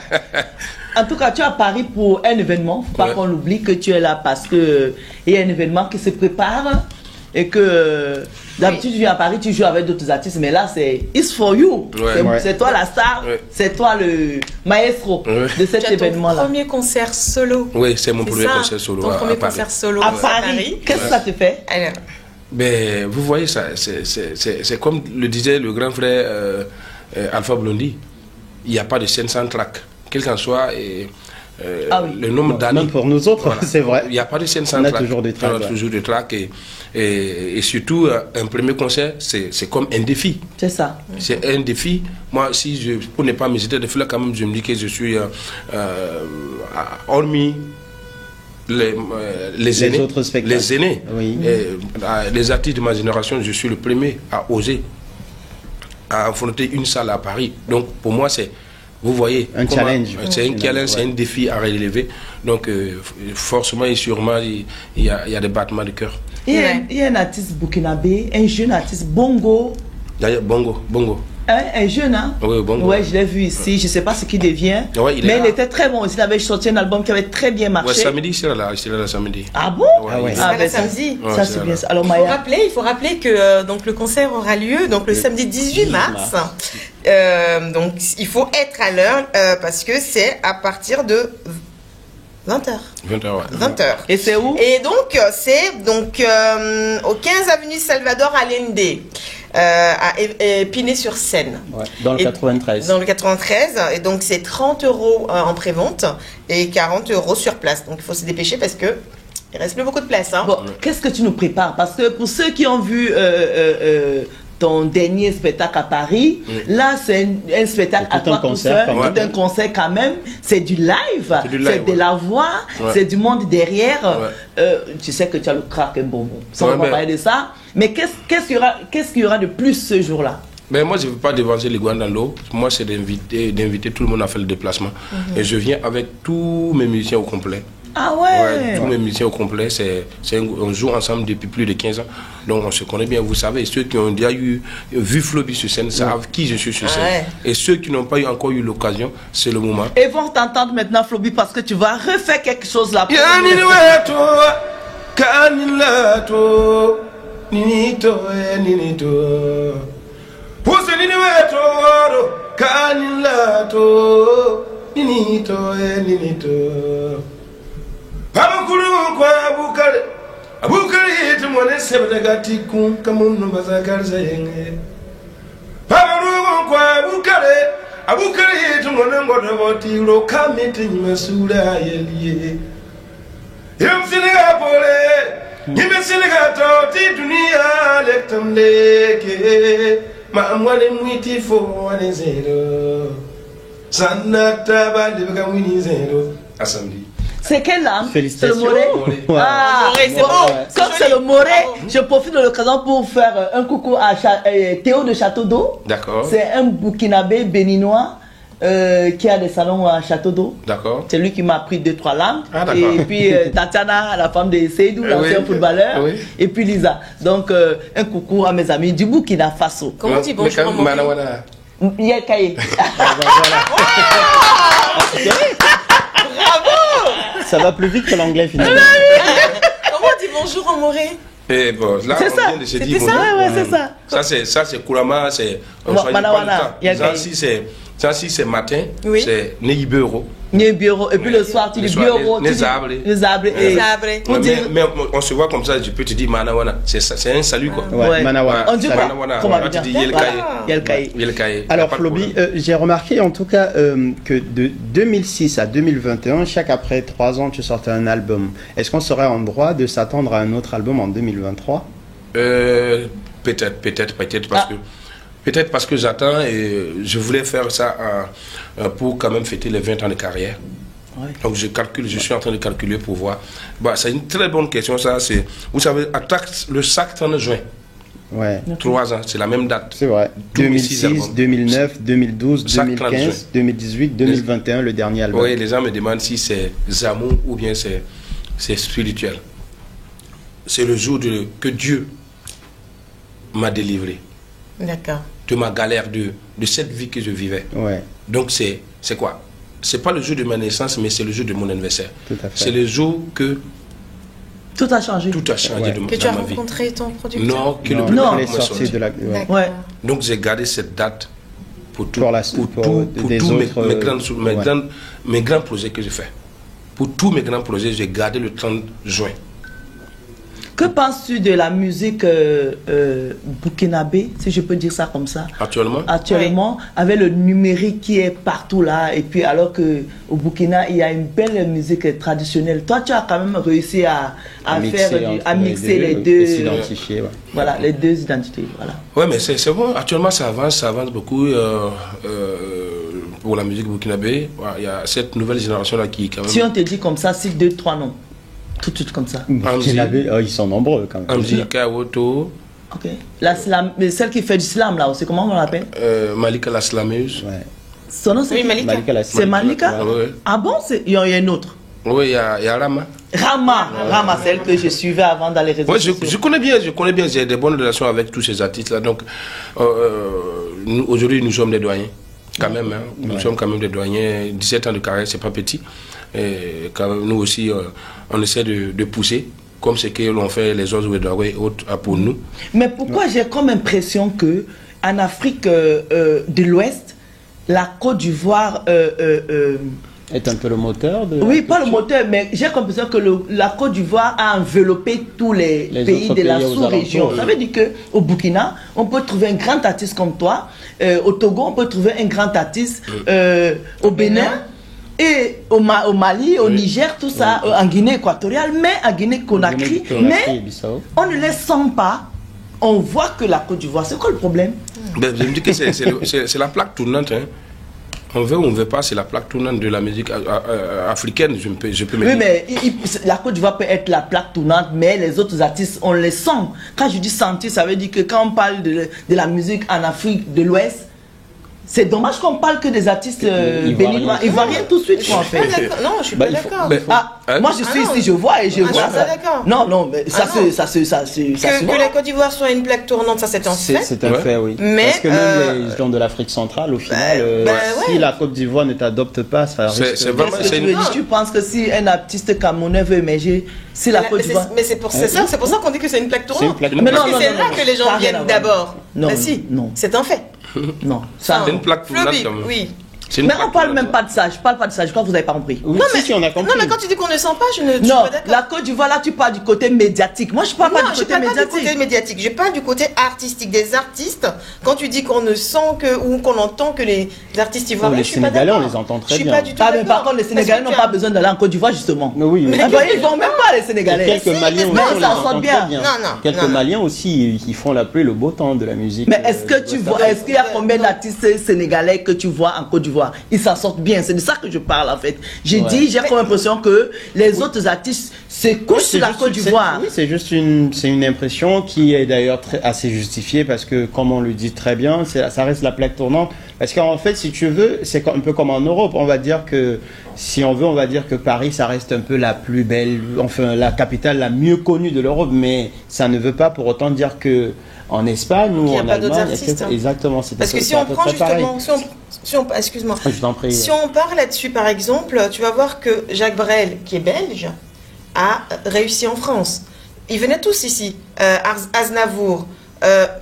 En tout cas, tu as pari pour un événement. Il ne faut pas qu'on oublie que tu es là parce qu'il y a un événement qui se prépare. Et que d'habitude tu viens à Paris, tu joues avec d'autres artistes, mais là c'est It's for you. C'est toi la star, c'est toi le maestro de cet événement-là. Ton premier concert solo. Oui, c'est mon premier concert solo. Ton premier concert solo à Paris. Qu'est-ce que ça te fait? Alors. Ben, vous voyez, ça, c'est comme le disait le grand frère Alpha Blondy, il n'y a pas de scène sans track, quel qu'en soit. Le nombre d'années. Même pour nous autres, c'est vrai. Il n'y a pas de scène sans track. On a toujours des tracks. Toujours des tracks et surtout, un premier concert, c'est comme un défi. C'est ça. C'est un défi. Moi, pour ne pas m'hésiter de faire quand même, je me dis que je suis hormis les aînés, autres spectacles. Les aînés, oui. Les artistes de ma génération, je suis le premier à oser à affronter une salle à Paris. Donc, pour moi, c'est vous voyez, un challenge. C'est un challenge, c'est un défi à relever. Donc, forcément et sûrement, il y a des battements de cœur. Il y a un artiste burkinabé, un jeune artiste Bongo. D'ailleurs, Bongo. Un jeune, hein? Oui, Bongo. Ouais, je l'ai vu ici. Je ne sais pas ce qu'il devient. Ouais, mais il était très bon aussi. Il avait sorti un album qui avait très bien marché. Ouais, samedi, c'est là samedi. Ah bon? C'est samedi. Ouais, ça, c'est bien ça. Alors, Maya. Il faut rappeler que donc, le concert aura lieu donc, le samedi 18 mars. Donc, il faut être à l'heure parce que c'est à partir de 20h. 20h, ouais. 20h. Et c'est où? Et donc, c'est au 15 avenue Salvador Allende, à Épinay-sur-Seine. Ouais, dans le 93. Dans le 93. Et donc, c'est 30 € en prévente et 40 € sur place. Donc, il faut se dépêcher parce que Il reste plus beaucoup de place. Hein. Bon, qu'est-ce que tu nous prépares? Parce que pour ceux qui ont vu ton dernier spectacle à Paris, là c'est un spectacle à toi tout seul, c'est un concert quand même, c'est du live, c'est de la voix, c'est du monde derrière. Tu sais que tu as le crack un bonbon, on va parler de ça. Mais qu'est-ce qu'il y aura de plus ce jour-là? Mais moi, je ne veux pas dévancer les gouins dans l'eau. Moi, c'est d'inviter tout le monde à faire le déplacement. Et je viens avec tous mes musiciens au complet. Ah ouais, tous mes musiciens au complet, on joue ensemble depuis plus de 15 ans. Donc on se connaît bien, vous savez. Ceux qui ont déjà vu Floby sur scène savent qui je suis sur scène. Et ceux qui n'ont pas encore eu l'occasion, c'est le moment. Et vont t'entendre maintenant, Floby, parce que tu vas refaire quelque chose là. Abukuru kwa abukari tumone sebda gati kun kamun bazakar zayenge Babaru kwa abukari tumone ngodo boti ro kamiti masura yeliye Yamsiliga pole Yimsiliga to ti dunia lektam leke ma amwale mwiti fo wane zero Sanata bali baka wini zero Asamdi. C'est quelle âme? C'est le Moré. Ah, c'est bon. Comme c'est le Moré, je profite de l'occasion pour faire un coucou à Théo de Château d'Eau. D'accord. C'est un Burkinabé béninois qui a des salons à Château d'Eau. D'accord. C'est lui qui m'a appris 2-3 langues. Ah, et puis Tatiana, la femme de Seydou, l'ancien footballeur. Oui. Et puis Lisa. Donc un coucou à mes amis du Burkina Faso. Comment tu dis bonjour en Moré? Yelkaye. Ça va plus vite que l'anglais finalement. Comment on dit bonjour en Moré? Et bon, là, c'est ça. C'était ça, ouais, c'est ça. Ça c'est Kourama, c'est ça si c'est matin, c'est Neibero. Neibero, et puis le soir tu dis bureau, les arbres. Mais on se voit comme ça, je peux te dire Manawana, c'est un salut quoi. Ouais, Manawana. On dit quoi? Comment tu dis Yelkaye. Alors Floby, j'ai remarqué en tout cas que de 2006 à 2021, chaque après 3 ans, tu sortais un album. Est-ce qu'on serait en droit de s'attendre à un autre album en 2023? Peut-être parce que peut-être parce que j'attends et je voulais faire ça pour quand même fêter les 20 ans de carrière. Ouais. Donc je suis en train de calculer pour voir. Bah, c'est une très bonne question ça. Vous savez, le sac 30 juin. Ouais. 3 ans, c'est la même date. C'est vrai. 2006, 2009, 2012, 2015, 2018, 2021, le dernier album. Oui, les gens me demandent si c'est Zamou ou bien c'est spirituel. C'est le jour que Dieu m'a délivré. D'accord. De ma galère, de cette vie que je vivais. Ouais. Donc c'est quoi? C'est pas le jour de ma naissance, mais c'est le jour de mon anniversaire. Tout à fait. C'est le jour que tout a changé. Tout a changé dans ma vie. Que tu as rencontré ton producteur? Non, que le premier est sorti de la. Ouais. Donc j'ai gardé cette date pour tous mes grands projets que j'ai fait. Pour tous mes grands projets, j'ai gardé le 30 juin. Que penses-tu de la musique burkinabé, si je peux dire ça comme ça? Actuellement, avec le numérique qui est partout là, et puis alors qu'au Burkina, il y a une belle musique traditionnelle. Toi, tu as quand même réussi à mixer les deux. S'identifier, ouais. Voilà, les deux identités. Voilà. Ouais, mais c'est bon. Actuellement, ça avance beaucoup. Pour la musique burkinabé, il y a cette nouvelle génération-là qui quand même... Si on te dit comme ça, cite 2-3 noms. Tout de suite comme ça. Ils sont nombreux quand même. Amzi, Kawoto. Ok. Celle qui fait du slam là aussi, comment on l'appelle? Malika la slameuse. Ouais. Son nom c'est Malika. C'est Malika? Ouais. Ah bon? Il y a une autre? Oui, il y a Rama. Rama, celle que je suivais avant dans les réseaux sociaux. Je connais bien, j'ai des bonnes relations avec tous ces artistes-là. Donc, aujourd'hui, nous sommes des doyens. Quand même, hein. Nous sommes quand même des doyens. 17 ans de carrière, c'est pas petit. Et quand même, nous aussi, on essaie de pousser, comme ce que l'ont fait les autres et autres pour nous. Mais pourquoi j'ai comme impression que en Afrique de l'Ouest, la Côte d'Ivoire est un peu le moteur de... Oui, pas le moteur, mais j'ai l'impression que la Côte d'Ivoire a enveloppé tous les pays de la sous-région. Ça veut dire qu'au Burkina, on peut trouver un grand artiste comme toi. Au Togo, on peut trouver un grand artiste. Au Bénin. et au Mali, au Niger, tout ça, en Guinée équatoriale, mais en Guinée-Conakry, mais on ne les sent pas. On voit que la Côte d'Ivoire, c'est quoi le problème? Je me dis que c'est la plaque tournante. Hein. On veut ou on ne veut pas, c'est la plaque tournante de la musique africaine, je peux me dire. Oui, mais la Côte d'Ivoire peut être la plaque tournante, mais les autres artistes, on les sent. Quand je dis sentir, ça veut dire que quand on parle de la musique en Afrique de l'Ouest, c'est dommage qu'on parle que des artistes béninois. Ivoiriens tout de suite, quoi, en fait. Non, je suis pas d'accord. Moi, je suis ici, je vois et je vois ça. Non, mais ça que la Côte d'Ivoire soit une plaque tournante, ça c'est un fait. C'est un fait, oui. Mais parce que même les gens de l'Afrique centrale, au final, si la Côte d'Ivoire ne t'adopte pas, ça risque. C'est vraiment. Tu penses que si un artiste camerounais veut émerger, si la Côte d'Ivoire. Mais c'est pour ça qu'on dit que c'est une plaque tournante. Mais parce que c'est là que les gens viennent d'abord. Non, c'est un fait. Non, c'est une plaque tournante. Oui. Mais on parle même pas de ça. Je parle pas de ça. Je crois que vous n'avez pas compris. Oui, non, si, on a compris. Non, mais quand tu dis qu'on ne sent pas, je ne suis pas d'accord. La Côte d'Ivoire, là, tu parles du côté médiatique. Moi, je parle pas du côté médiatique. Je parle du côté artistique des artistes. Quand tu dis qu'on ne sent que ou qu'on entend que les artistes ivoiriens, les Sénégalais, on les entend très bien. Je suis pas du tout d'accord. Par contre, les Sénégalais n'ont pas besoin d'aller en Côte d'Ivoire, justement. Oui. Ils vont même pas, les Sénégalais. Quelques Maliens aussi, on les entend très bien. Non. Quelques Maliens aussi, ils font la pluie, le beau temps de la musique. Mais est-ce que tu vois, est-ce qu'il y a combien d'artistes sénégalais que tu vois en Côte d'Ivoire? Ils s'en sortent bien. C'est de ça que je parle, en fait. J'ai comme l'impression que les autres artistes se couchent sur la Côte d'Ivoire. Oui, c'est juste une impression qui est d'ailleurs assez justifiée parce que, comme on le dit très bien, ça reste la plaque tournante. Parce qu'en fait, si tu veux, c'est un peu comme en Europe. On va dire que, si on veut, on va dire que Paris, ça reste un peu la plus belle, enfin, la capitale la mieux connue de l'Europe, mais ça ne veut pas pour autant dire que en Espagne ou en Allemagne, exactement. Parce que si on prend justement, excuse-moi, si on part là-dessus, par exemple, tu vas voir que Jacques Brel, qui est belge, a réussi en France. Ils venaient tous ici, Aznavour,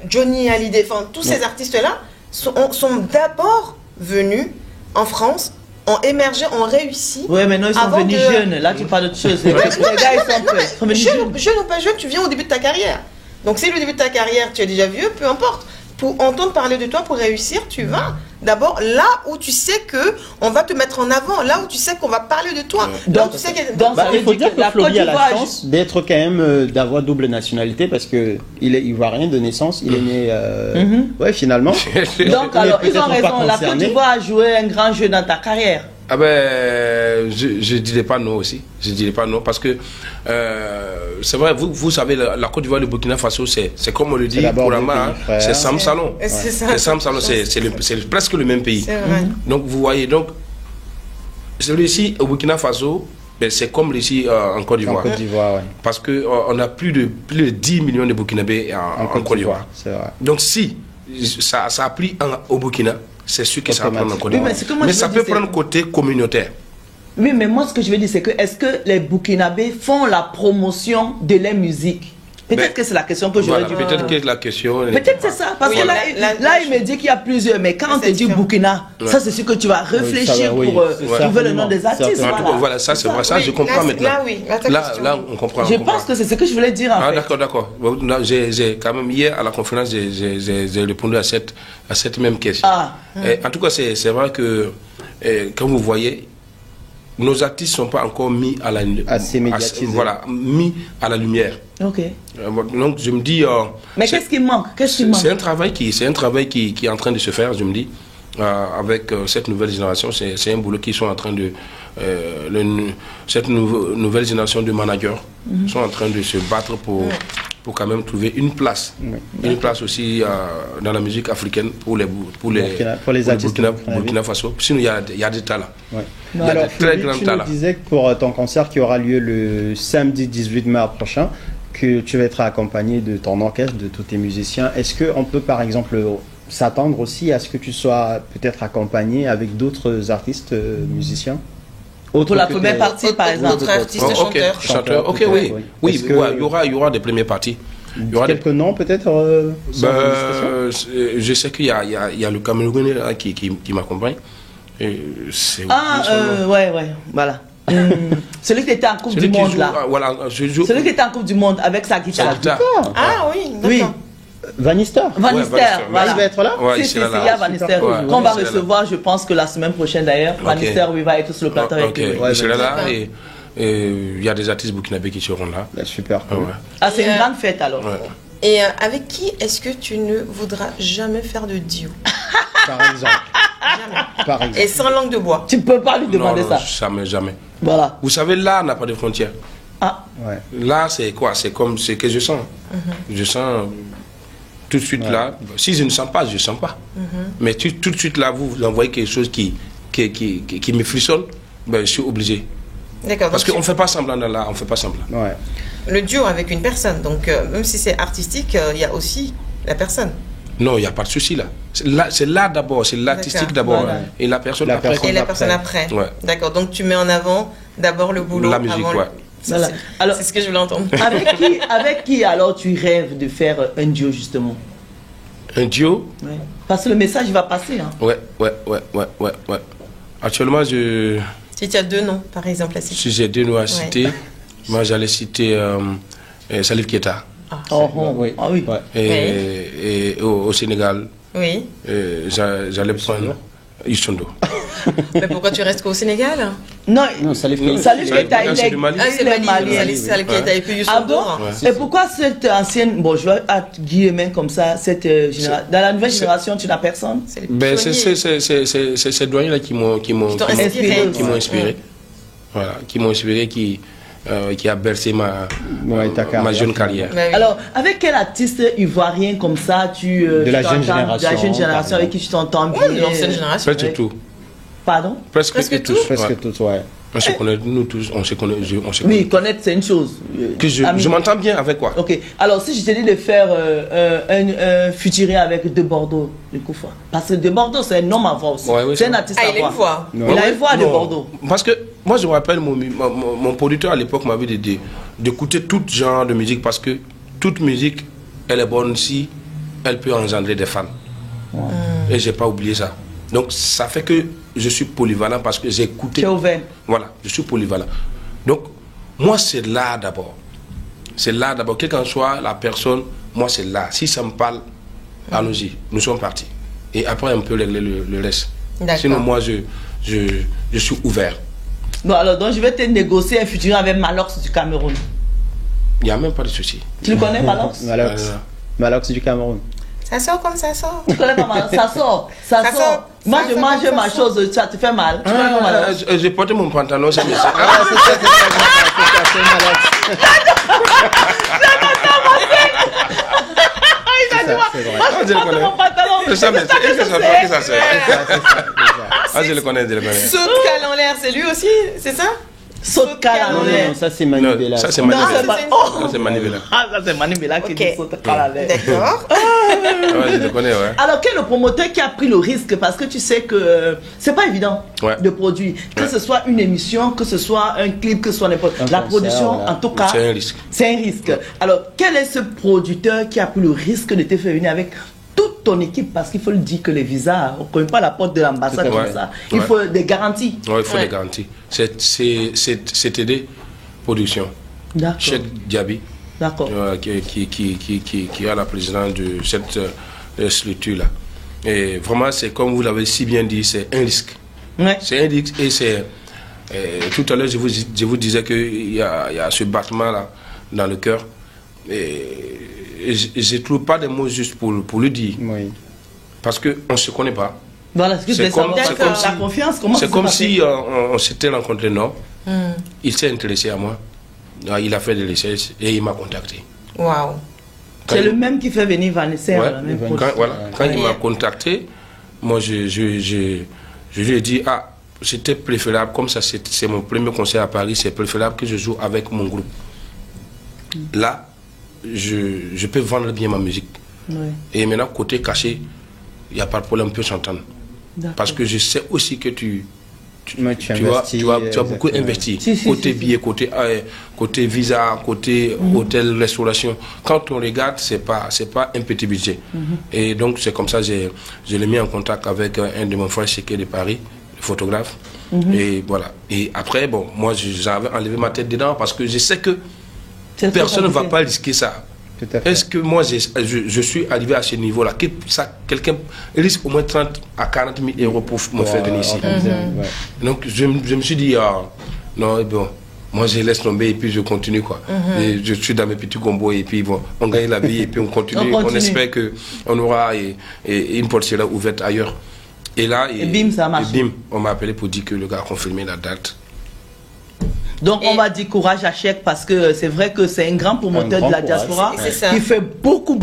Johnny Hallyday, enfin tous ces artistes-là sont d'abord venus en France, ont émergé, ont réussi. Oui, mais non, ils sont venus jeunes. Là, tu parles d'autre chose. Les gars, ils sont venus jeunes. Jeune ou pas jeune, tu viens au début de ta carrière. Donc, si le début de ta carrière, tu es déjà vieux, peu importe. Pour entendre parler de toi, pour réussir, tu vas d'abord là où tu sais que on va te mettre en avant, là où tu sais qu'on va parler de toi. Donc, tu sais il faut dire que Flori a la chance d'être quand même, d'avoir double nationalité parce que il est ivoirien de naissance, il est né, ouais, finalement. Donc, alors, ils ont raison, la Côte d'Ivoire a joué un grand jeu dans ta carrière. Ah ben, je dirais pas non aussi. Je dirais pas non parce que c'est vrai, vous savez, la Côte d'Ivoire, le Burkina Faso, c'est comme on le dit pour la main, c'est Sam Salon. C'est Sam Salon, c'est presque le même pays. Donc vous voyez, donc celui-ci au Burkina Faso, c'est comme ici en Côte d'Ivoire. Parce que on a plus de 10 millions de Burkinabés en Côte d'Ivoire. Donc si ça a pris au Burkina, c'est sûr que ça va prendre un côté. Mais ça peut prendre un côté communautaire. Oui, mais moi, ce que je veux dire, c'est que est-ce que les Burkinabés font la promotion de leur musique? Peut-être que c'est la question que j'aurais dû. Peut-être que la question. Peut-être c'est ça. Parce que là, il me dit qu'il y a plusieurs. Mais quand on te dit Burkina, ça, c'est sûr que tu vas réfléchir pour trouver le nom des artistes. Voilà, ça, c'est vrai. Ça, je comprends maintenant. Là, on comprend. Je pense que c'est ce que je voulais dire. Ah, d'accord. J'ai quand même, hier, à la conférence, j'ai répondu à cette même question. En tout cas, c'est vrai que, quand vous voyez, nos artistes ne sont pas encore mis à la mis à la lumière. Ok. Donc je me dis. Mais qu'est-ce qui manque? C'est un travail qui est en train de se faire, je me dis, avec cette nouvelle génération. C'est un boulot qu'ils sont en train de. Cette nouvelle génération de managers sont en train de se battre pour quand même trouver une place. Une place aussi dans la musique africaine pour les artistes Burkina Faso. Sinon, il y a des talents. Il y a alors, de très grands talents. Tu disais que pour ton concert qui aura lieu le samedi 18 mars prochain, que tu vas être accompagné de ton orchestre, de tous tes musiciens. Est-ce qu'on peut par exemple s'attendre aussi à ce que tu sois peut-être accompagné avec d'autres artistes musiciens? Pour la première partie, par exemple. D'autres artistes chanteurs. Ok, oui. Oui, il y aura des premières parties. Quelques noms peut-être je sais qu'il y a le Camerounais qui m'accompagne. Ouais, voilà. Celui qui était en Coupe du Monde là. Voilà, celui qui était en Coupe du Monde avec sa guitare. Ah oui, d'accord. Vanister. Vanister, Il va être là. Ouais, il y a Vanister. Ouais, Qu'on va il sera recevoir, je pense que la semaine prochaine d'ailleurs. Vanister, il va être sur le plateau avec nous. Il sera là et il y a des artistes burkinabés qui seront là. Super cool. C'est une grande fête alors. Et avec qui est-ce que tu ne voudras jamais faire de duo? Par exemple. Jamais. Par exemple. Et sans langue de bois. Tu ne peux pas lui demander ça. Jamais. Voilà. Vous savez, l'art n'a pas de frontières. Ah. Ouais. L'art, c'est quoi? C'est comme ce que je sens. Je sens tout de suite là. Si je ne sens pas, je ne sens pas. Mais tout de suite là, vous envoyez quelque chose qui me frissonne, ben, je suis obligé. D'accord. Parce qu'on ne fait pas semblant dans l'art, on ne fait pas semblant. Ouais. Le duo avec une personne, donc même si c'est artistique, il y a aussi la personne. Non, il n'y a pas de souci là. C'est l'art d'abord, c'est l'artistique d'abord. Voilà. Et la personne après. Et la personne après. Ouais. D'accord, donc tu mets en avant d'abord le boulot. La musique, avant ouais. Voilà. Alors, c'est ce que je voulais entendre. avec qui alors tu rêves de faire un duo justement? Un duo? Ouais. Parce que le message il va passer. Hein. Ouais. Actuellement, Si tu as deux noms, par exemple, à citer. si j'ai deux noms à citer, moi j'allais citer Salif Keita. Oui. Ah oui. Ouais. Et au Sénégal, Oui. j'allais prendre Yusondo. Mais pourquoi tu restes qu'au Sénégal? Non, Salif Keita. Salif Keita, il c'est est du Mali. Ah, c'est Mali. malien. Salif Keita et puis Youssou Ah bon? Ndour. Et pourquoi cette ancienne, bon je vais être guillemets comme ça, cette génération, dans la nouvelle génération tu n'as personne? C'est les Ben, pionniers. c'est ces doyens-là qui m'ont t'ont inspiré. inspiré. Voilà, qui m'ont inspiré, qui a bercé ma jeune carrière. Bah oui. Alors, avec quel artiste ivoirien comme ça De la jeune de la jeune génération avec qui tu t'entends bien? Ouais, de l'ancienne génération. Presque tout. Pardon? Presque Presque tous. tout. Presque tout, ouais. On se connaît, nous tous, on se connaît. Oui, connaître c'est une chose. Que je m'entends bien avec quoi? Ok, alors si je te dis de faire un futuré avec De Bordeaux, de Koufa. Parce que De Bordeaux c'est un homme à voix aussi. Ouais, c'est un artiste Ah, à il a une voix. Il a une voix de Non. Bordeaux. Parce que moi je me rappelle, mon producteur à l'époque m'avait dit d'écouter tout genre de musique parce que toute musique, elle est bonne si elle peut engendrer des fans. Et j'ai pas oublié ça. Donc ça fait que je suis polyvalent parce que j'ai écouté. Tu es ouvert. Voilà, je suis polyvalent. Donc moi c'est l'art d'abord. C'est l'art d'abord. Quelle qu'en soit la personne, moi c'est l'art. Si ça me parle, allons-y, nous sommes partis. Et après on peut régler le reste. D'accord. Sinon moi je suis ouvert. Bon alors donc je vais te négocier un futuré avec Malox du Cameroun. Il n'y a même pas de souci. Tu le connais Malox? Malox du Cameroun. Ça sort comme ça sort. Tu connais pas Malox? Ça sort. Ça sort. Moi Ça je sort mange comme ma ça chose, ça te fait mal. Tu connais pas Malox? J'ai porté mon pantalon, c'est C'est Malox. C'est vrai. Ah, je le connais. Mon pantalon. C'est ça, mais est-ce que ça fait que ça sert? Ah, je le connais. Saute cale en l'air, c'est lui aussi, c'est ça? Saute cale Non, en non, l'air. non, ça c'est Manu Non, Bella. ça c'est Non, Manu c'est Bella. pas. c'est- Oh. Ça c'est Manu Bella. Ah, ça c'est Manu Bella qui Ok. dit saute cale en l'air. D'accord. Ouais, je le connais, ouais. Alors, quel est le promoteur qui a pris le risque? Parce que tu sais que c'est pas évident Ouais. de produire. Que Ouais. ce soit une émission, que ce soit un clip, que ce soit n'importe. Un La concert, production, voilà. en tout cas, C'est un risque. c'est un risque. Alors, quel est ce producteur qui a pris le risque de te faire venir avec toute ton équipe? Parce qu'il faut le dire que les visas, on ne connaît pas la porte de l'ambassade Tout à comme fait. ça. Il Ouais. faut des garanties. Ouais, il faut Ouais. des garanties. C'est TD Production. D'accord. Cheikh Diaby, D'accord. qui est la présidente de cette structure-là. Et vraiment, c'est comme vous l'avez si bien dit, c'est un risque. Ouais. C'est un risque et c'est... tout à l'heure, je vous disais qu'il y a ce battement-là dans le cœur. Et je ne trouve pas des mots justes pour le dire. Oui. Parce qu'on ne se connaît pas. Voilà ce que je C'est voulais comme, savoir. c'est comme La si, confiance, comment c'est ça comme s'est passé? si on s'était rencontrés, non? Il s'est intéressé à moi. Il a fait des recherches et il m'a contacté. Waouh. Quand C'est il- le même qui fait venir Vanessa. Ouais, la même quand- production. quand il m'a contacté, moi je lui ai dit, ah, c'était préférable, comme ça c'est mon premier concert à Paris, c'est préférable que je joue avec mon groupe. Là, je peux vendre bien ma musique. Ouais. Et maintenant, côté caché, il n'y a pas de problème, on peut s'entendre. D'accord. Parce que je sais aussi que tu Tu tu as beaucoup investi. Si, Côté si. billets, côté visa, côté hôtel, restauration. Quand on regarde, c'est pas un petit budget. Et donc, c'est comme ça, je l'ai mis en contact avec un de mes frères chéquiers de Paris, le photographe. Et voilà. Et après, bon, moi, j'avais enlevé ma tête dedans parce que je sais que C'est personne ne va compliqué. pas risquer ça. Tout à fait. Est-ce que moi, je suis arrivé à ce niveau-là? Que quelqu'un risque au moins 30 à 40 000 euros pour me faire venir ici. Donc, je me suis dit, non, bon, moi, je laisse tomber et puis je continue, quoi. Et je suis dans mes petits combos et puis, bon, on gagne la vie et puis on continue. On espère qu'on aura une porte sera ouverte ailleurs. Et là, et bim, ça marche. Et bim, on m'a appelé pour dire que le gars a confirmé la date. Donc on va dire courage à Cheikh parce que c'est vrai que c'est un grand promoteur de la diaspora qui fait beaucoup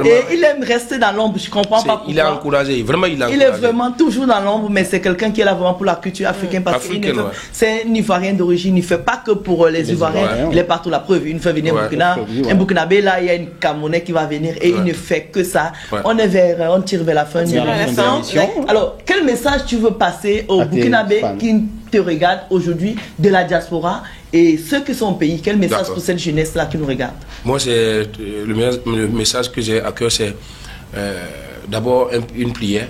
et il aime rester dans l'ombre. Je comprends pas pourquoi. Il a encouragé, vraiment il a encouragé. Il est vraiment toujours dans l'ombre, mais c'est quelqu'un qui est là vraiment pour la culture africaine parce qu'il c'est un Ivoirien d'origine. Il ne fait pas que pour les Ivoiriens. Il est partout. La preuve, il nous fait venir au Burkina. Un Burkinabé là, il y a une Camerounais qui va venir et il ne fait que ça. On tire vers la fin de l'émission. Alors quel message tu veux passer aux Burkinabés qui te regardent aujourd'hui de la diaspora et ceux qui sont au pays? Quel message pour cette jeunesse là qui nous regarde? Moi, c'est le message que j'ai à cœur, c'est d'abord une prière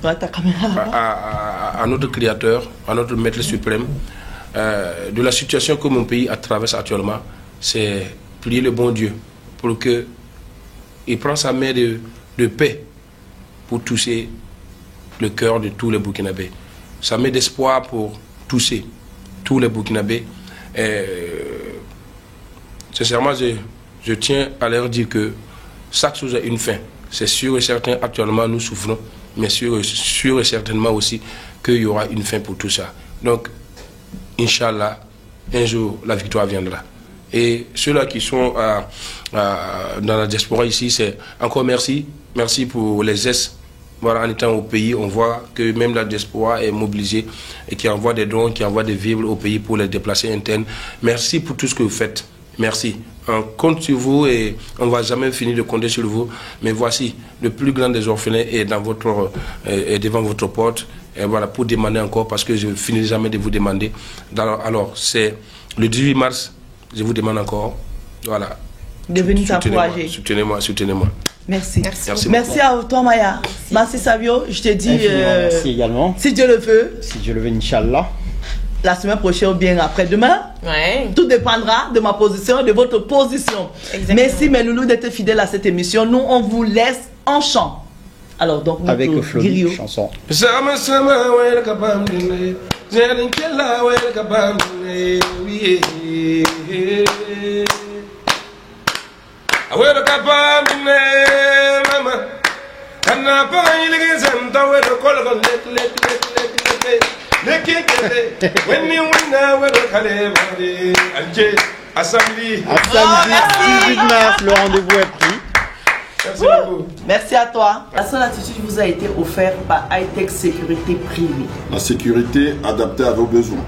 à notre Créateur, à notre Maître suprême, de la situation que mon pays traverse actuellement. C'est prier le bon Dieu pour que il prenne sa main de paix pour toucher le cœur de tous les Burkinabés. Sa main d'espoir pour toucher tous les Burkinabés. Sincèrement, je tiens à leur dire que chaque chose a une fin. C'est sûr et certain, actuellement nous souffrons, mais sûr et certainement aussi qu'il y aura une fin pour tout ça. Donc, Inch'Allah, un jour, la victoire viendra. Et ceux-là qui sont dans la diaspora ici, c'est encore merci. Merci pour les gestes. Voilà, en étant au pays, on voit que même la diaspora est mobilisée et qui envoie des dons, qui envoie des vivres au pays pour les déplacer internes. Merci pour tout ce que vous faites. Merci. On compte sur vous et on ne va jamais finir de compter sur vous. Mais voici, le plus grand des orphelins est devant votre porte. Et voilà, pour demander encore, parce que je ne finirai jamais de vous demander. Alors, c'est le 18 mars, je vous demande encore, voilà. De venir t'encourager. Soutenez-moi. Merci. Merci à toi, Maya. Merci, Savio. Je te dis. Merci également. Si Dieu le veut. Si Dieu le veut, Inch'Allah. La semaine prochaine ou bien après-demain. Ouais. Tout dépendra de ma position et de votre position. Exactement. Merci, mes loulous, d'être fidèles à cette émission. Nous, on vous laisse en chant. Alors, donc, avec Flo, chanson. Awero kapamine mama kana pa ile santa wero kolgon lek when you win wero kale bari anje assembly 18 mars, le rendez-vous est pris. Merci beaucoup. Merci à toi. La seule attitude vous a été offerte par Hightech Sécurité Privée. La sécurité adaptée à vos besoins.